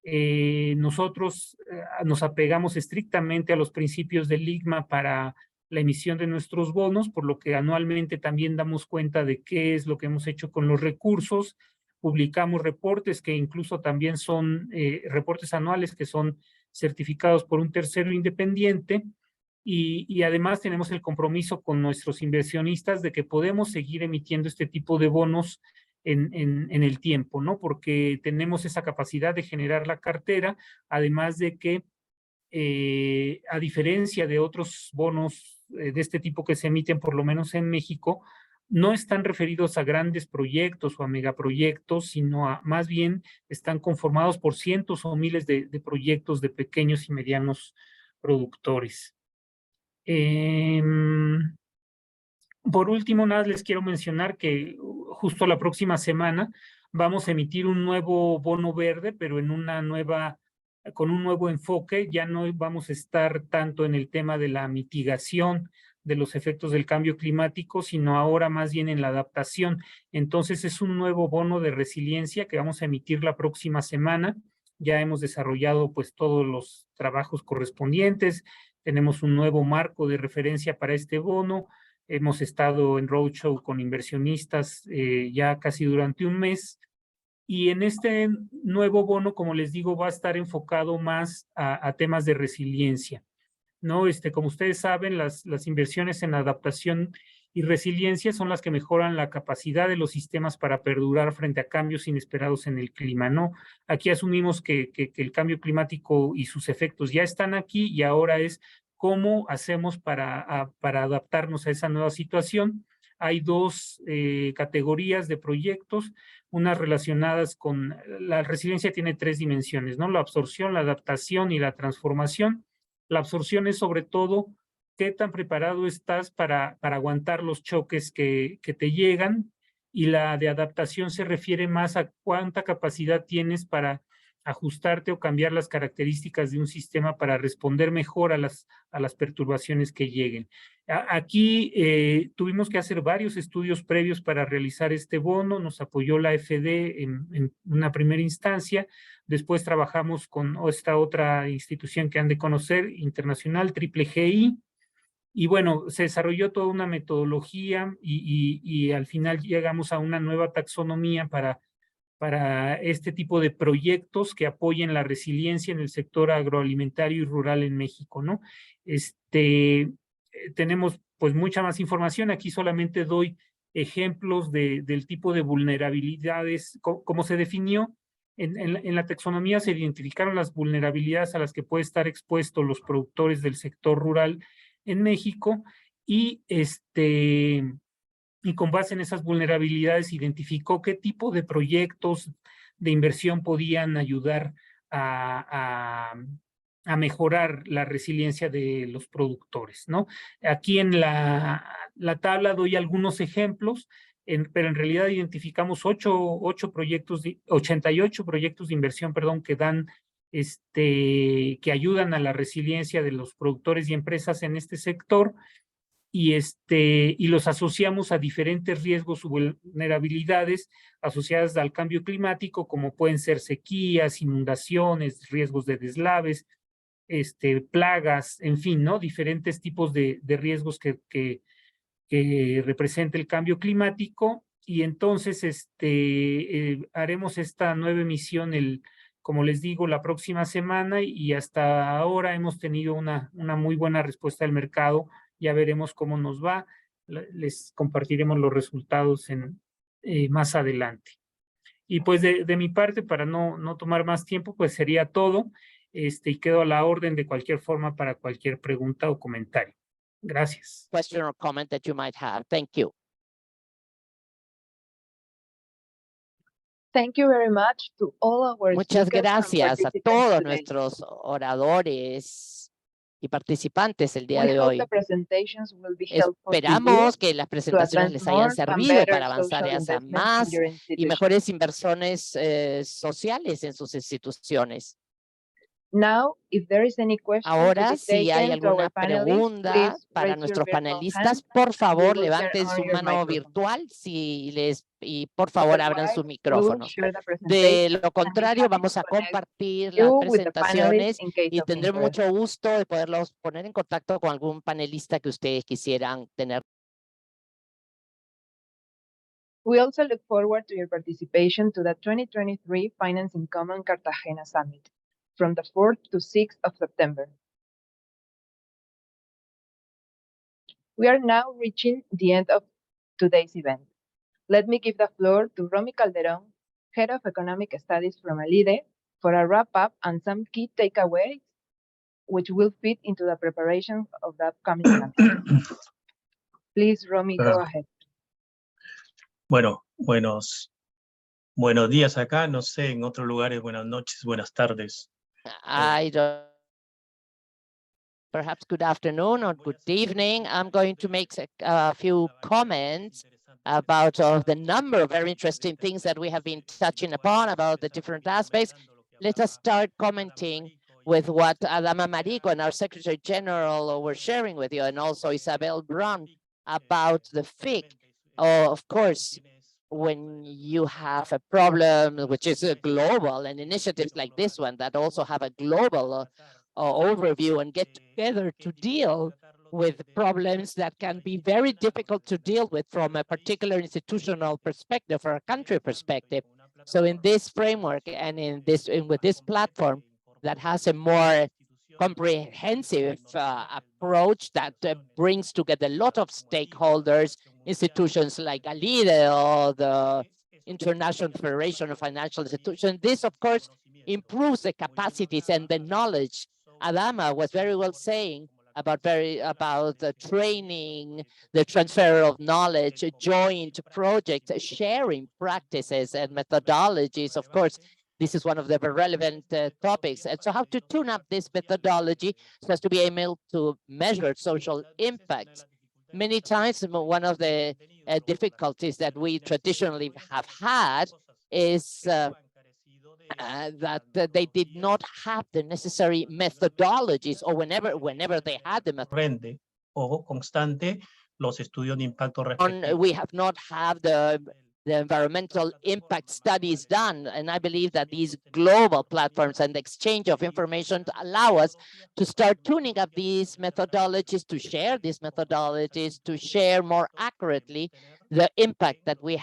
Nosotros nos apegamos estrictamente a los principios del ICMA para la emisión de nuestros bonos, por lo que anualmente también damos cuenta de qué es lo que hemos hecho con los recursos. Publicamos reportes que incluso también son reportes anuales que son certificados por un tercero independiente, y además tenemos el compromiso con nuestros inversionistas de que podemos seguir emitiendo este tipo de bonos en el tiempo, ¿no? Porque tenemos esa capacidad de generar la cartera, además de que a diferencia de otros bonos de este tipo que se emiten, por lo menos en México, no están referidos a grandes proyectos o a megaproyectos, sino más bien están conformados por cientos o miles de proyectos de pequeños y medianos productores. Por último, nada, les quiero mencionar que justo la próxima semana vamos a emitir un nuevo bono verde, pero con un nuevo enfoque. Ya no vamos a estar tanto en el tema de la mitigación de los efectos del cambio climático, sino ahora más bien en la adaptación. Entonces es un nuevo bono de resiliencia que vamos a emitir la próxima semana. Ya hemos desarrollado pues todos los trabajos correspondientes, tenemos un nuevo marco de referencia para este bono, hemos estado en roadshow con inversionistas ya casi durante un mes. Y en este nuevo bono, como les digo, va a estar enfocado más a temas de resiliencia, ¿no? Como ustedes saben, las inversiones en adaptación y resiliencia son las que mejoran la capacidad de los sistemas para perdurar frente a cambios inesperados en el clima, ¿no? Aquí asumimos que el cambio climático y sus efectos ya están aquí, y ahora es cómo hacemos para adaptarnos a esa nueva situación. Hay 2 categorías de proyectos, unas relacionadas con la resiliencia. Tiene 3 dimensiones, ¿no? La absorción, la adaptación y la transformación. La absorción es sobre todo qué tan preparado estás para aguantar los choques que te llegan, y la de adaptación se refiere más a cuánta capacidad tienes para ajustarte o cambiar las características de un sistema para responder mejor a las perturbaciones que lleguen. Aquí tuvimos que hacer varios estudios previos para realizar este bono. Nos apoyó la FD en una primera instancia. Después trabajamos con esta otra institución que han de conocer, internacional, GGI. Y bueno, se desarrolló toda una metodología y al final llegamos a una nueva taxonomía para este tipo de proyectos que apoyen la resiliencia en el sector agroalimentario y rural en México, ¿no? Tenemos pues mucha más información. Aquí solamente doy ejemplos del tipo de vulnerabilidades, como se definió. En la taxonomía se identificaron las vulnerabilidades a las que pueden estar expuestos los productores del sector rural en México, y y con base en esas vulnerabilidades identificó qué tipo de proyectos de inversión podían ayudar a mejorar la resiliencia de los productores, ¿no? Aquí en la tabla doy algunos ejemplos, pero en realidad identificamos 88 proyectos de inversión, perdón, que dan, que ayudan a la resiliencia de los productores y empresas en este sector, y los asociamos a diferentes riesgos o vulnerabilidades asociadas al cambio climático, como pueden ser sequías, inundaciones, riesgos de deslaves, plagas, en fin, ¿no? Diferentes tipos de riesgos que representa el cambio climático. Y entonces haremos esta nueva emisión, como les digo, la próxima semana, y hasta ahora hemos tenido una muy buena respuesta del mercado. Ya veremos cómo nos va. Les compartiremos los resultados más adelante. Y pues de mi parte, para no tomar más tiempo, pues sería todo. Y quedo a la orden de cualquier forma para cualquier pregunta o comentario. Gracias. Question or comment that you might have. Thank you. Thank you very much to all our Muchas speakers and gracias a participants todos today. nuestros oradores y participantes el día We de hope hoy. the presentations will be helpful to you Esperamos que las to presentaciones advance les hayan more and servido better para avanzar social hacia investment in más your y institution. mejores inversiones sociales en sus instituciones. Now, if there is any question to Ahora, be si hay taken to alguna our panelists, pregunta please para raise your nuestros virtual panelistas, hand por and we favor, will turn levanten on su your mano microphone. virtual y por favor abran Otherwise, sus we will micrófonos. share the De presentation lo and be contrario, happy to vamos a connect compartir you las with the panelists presentaciones in case y of tendré interest. mucho gusto de poderlos poner en contacto con algún panelista que ustedes quisieran tener. We also look forward to your participation to the 2023 Finance in Common Cartagena Summit from the 4th to 6th of September. We are now reaching the end of today's event. Let me give the floor to Romy Calderón, Head of Economic Studies from ALIDE, for a wrap-up and some key takeaways which will fit into the preparation of the upcoming summit. Please, Romy, go ahead. Bueno, buenos días acá, no sé, en otros lugares, buenas noches, buenas tardes. I don't. Perhaps good afternoon or good evening. I'm going to make a few comments about the number of very interesting things that we have been touching upon about the different aspects. Let us start commenting with what Adama Marico and our Secretary General were sharing with you, and also Isabel Brown about the FIC. Of course, when you have a problem which is global, and initiatives like this one that also have a global overview and get together to deal with problems that can be very difficult to deal with from a particular institutional perspective or a country perspective. So in this framework and with this platform that has a more comprehensive approach that brings together a lot of stakeholders, institutions like ALIDE or the International Federation of Financial Institutions, this of course improves the capacities and the knowledge. Adama was very well saying about the training, the transfer of knowledge, joint projects, sharing practices and methodologies. Of course, this is one of the relevant topics. And so how to tune up this methodology so as to be able to measure social impact. Many times, one of the difficulties that we traditionally have had is that they did not have the necessary methodologies, or whenever they had the methodology. O constante los estudios de impacto We have not had the environmental impact studies done, and I believe that these global platforms and the exchange of information allow us to start tuning up these methodologies, to share these methodologies, to share more accurately the impact that we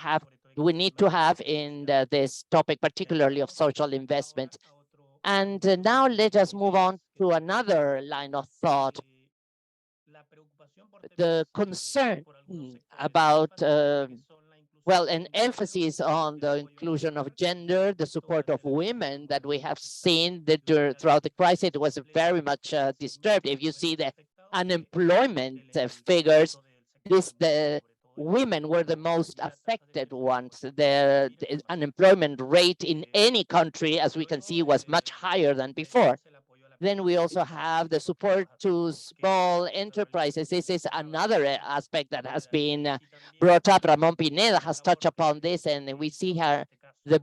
need to have in this topic, particularly of social investment. And now let us move on to another line of thought. The concern about, well, an emphasis on the inclusion of gender, the support of women that we have seen throughout the crisis, it was very much disturbed. If you see the unemployment figures, women were the most affected ones. The unemployment rate in any country, as we can see, was much higher than before. Then we also have the support to small enterprises. This is another aspect that has been brought up. Ramon Pineda has touched upon this, and we see here the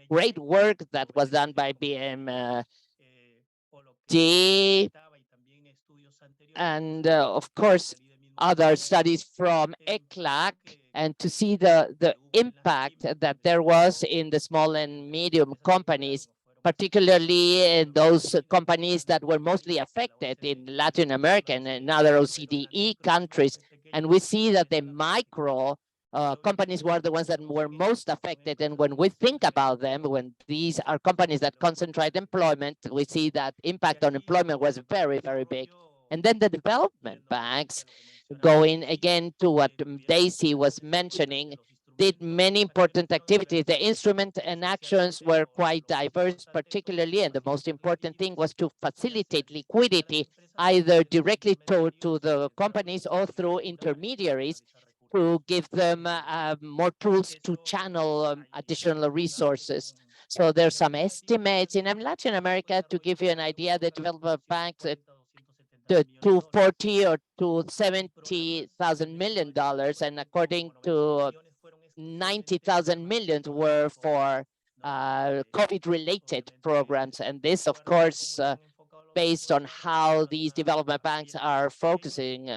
great work that was done by BMG, and of course, other studies from LAC, and to see the impact that there was in the small and medium companies, particularly in those companies that were mostly affected in Latin America and other OCDE countries. And we see that the micro companies were the ones that were most affected. And when we think about them, when these are companies that concentrate employment, we see that impact on employment was very, very big. And then the development banks, going again to what Daisy was mentioning, did many important activities. The instrument and actions were quite diverse, particularly, and the most important thing was to facilitate liquidity, either directly to the companies or through intermediaries, to give them more tools to channel additional resources. So there's some estimates in Latin America, to give you an idea, the development banks, to $240 or $270,000 million, and according to 90,000 million were for COVID-related programs. And this, of course, based on how these development banks are focusing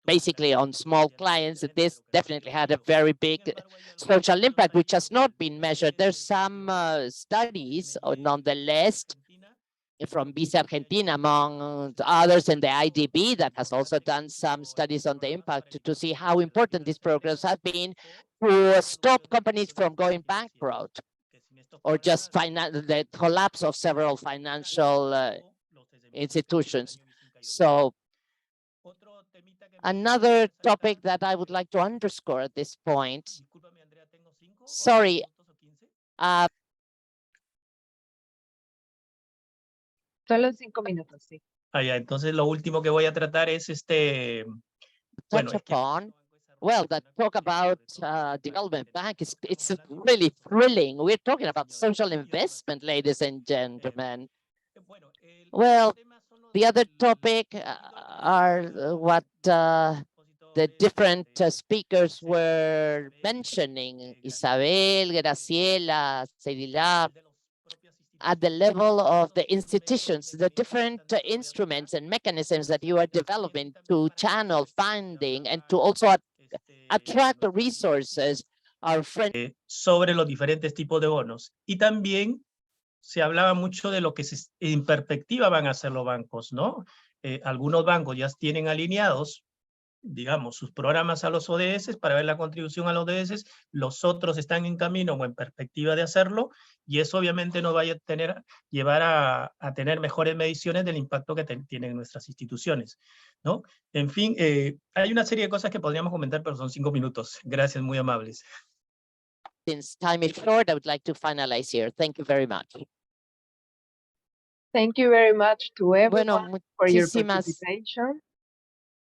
basically on small clients, this definitely had a very big social impact, which has not been measured. There's some studies nonetheless from Visa Argentina, among others, and the IDB that has also done some studies on the impact to see how important these programs have been to stop companies from going bankrupt, or just the collapse of several financial institutions. So another topic that I would like to underscore at this point, sorry, Solo 5 minutos, sí. Ya, entonces lo último que voy a tratar es touch upon. Well, that talk about development bank it's really thrilling. We're talking about social investment, ladies and gentlemen. Well, the other topic are what the different speakers were mentioning, Isabel, Graciela, Cedilar, at the level of the institutions, the different instruments and mechanisms that you are developing to channel funding and to also attract resources are sobre los diferentes tipos de bonos. Y también se hablaba mucho de lo que en perspectiva van a hacer los bancos, ¿no? Algunos bancos ya tienen alineados, digamos, sus programas a los ODS para ver la contribución a los ODS, los otros están en camino o en perspectiva de hacerlo, y eso obviamente nos va a llevar a tener mejores mediciones del impacto que tienen nuestras instituciones, ¿no? En fin, hay una serie de cosas que podríamos comentar, pero son 5 minutos. Gracias, muy amables. Since time is short, I would like to finalize here. Thank you very much. Thank you very much to everyone for your muchísimas participation,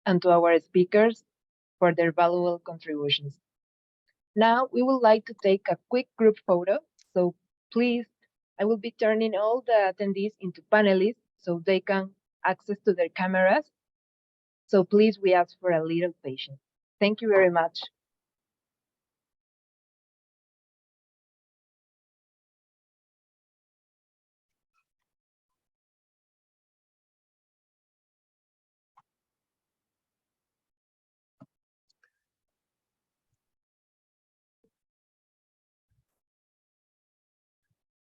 and to our speakers for their valuable contributions. Now we would like to take a quick group photo. So please, I will be turning all the attendees into panelists so they can access to their cameras. So please, we ask for a little patience. Thank you very much.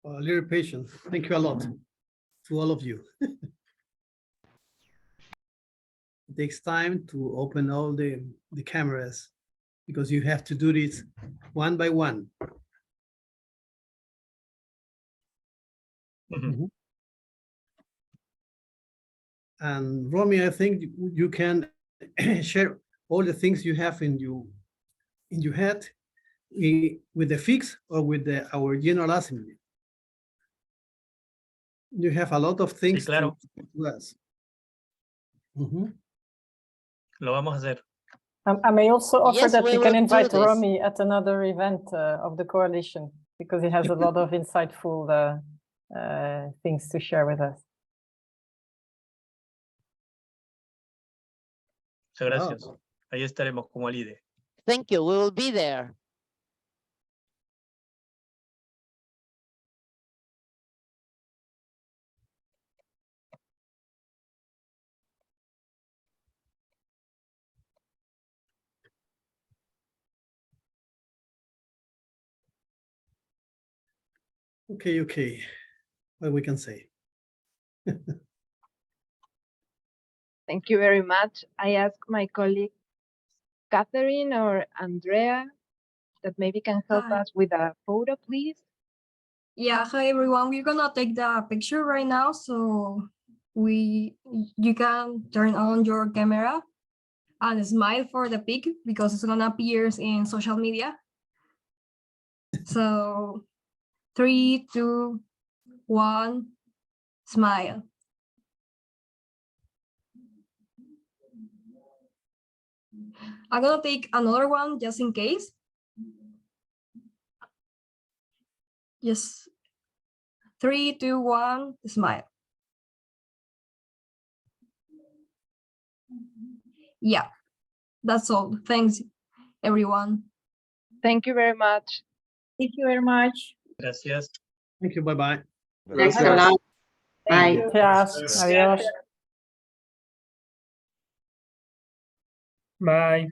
A little patience. Thank you a lot to all of you. It takes time to open all the cameras because you have to do this one by one. Mm-hmm. And Romy, I think you can share all the things you have in your head with the FiCS or with our General Assembly. You have a lot of things sí, claro. to us. Lo vamos a hacer. I may also offer Yes, that we we can will do invite this. Romy at another event of the coalition, because he has a lot of insightful things to share with us. Muchas gracias. Ahí estaremos como líder. Thank you. We will be there. Okay. What we can say. Thank you very much. I ask my colleague Catherine or Andrea that maybe can help Hi. us with a photo, please. Yeah, hi everyone. We're gonna take the picture right now, so you can turn on your camera and smile for the pic because it's gonna appear in social media. So 3, 2, 1, smile. I'm gonna take another one just in case. Yes. 3, 2, 1, smile. Yeah, that's all. Thanks, everyone. Thank you very much. Thank you very much. Gracias. Thank you. Bye-bye. Thanks a lot. Bye. Gracias. Adiós. Bye.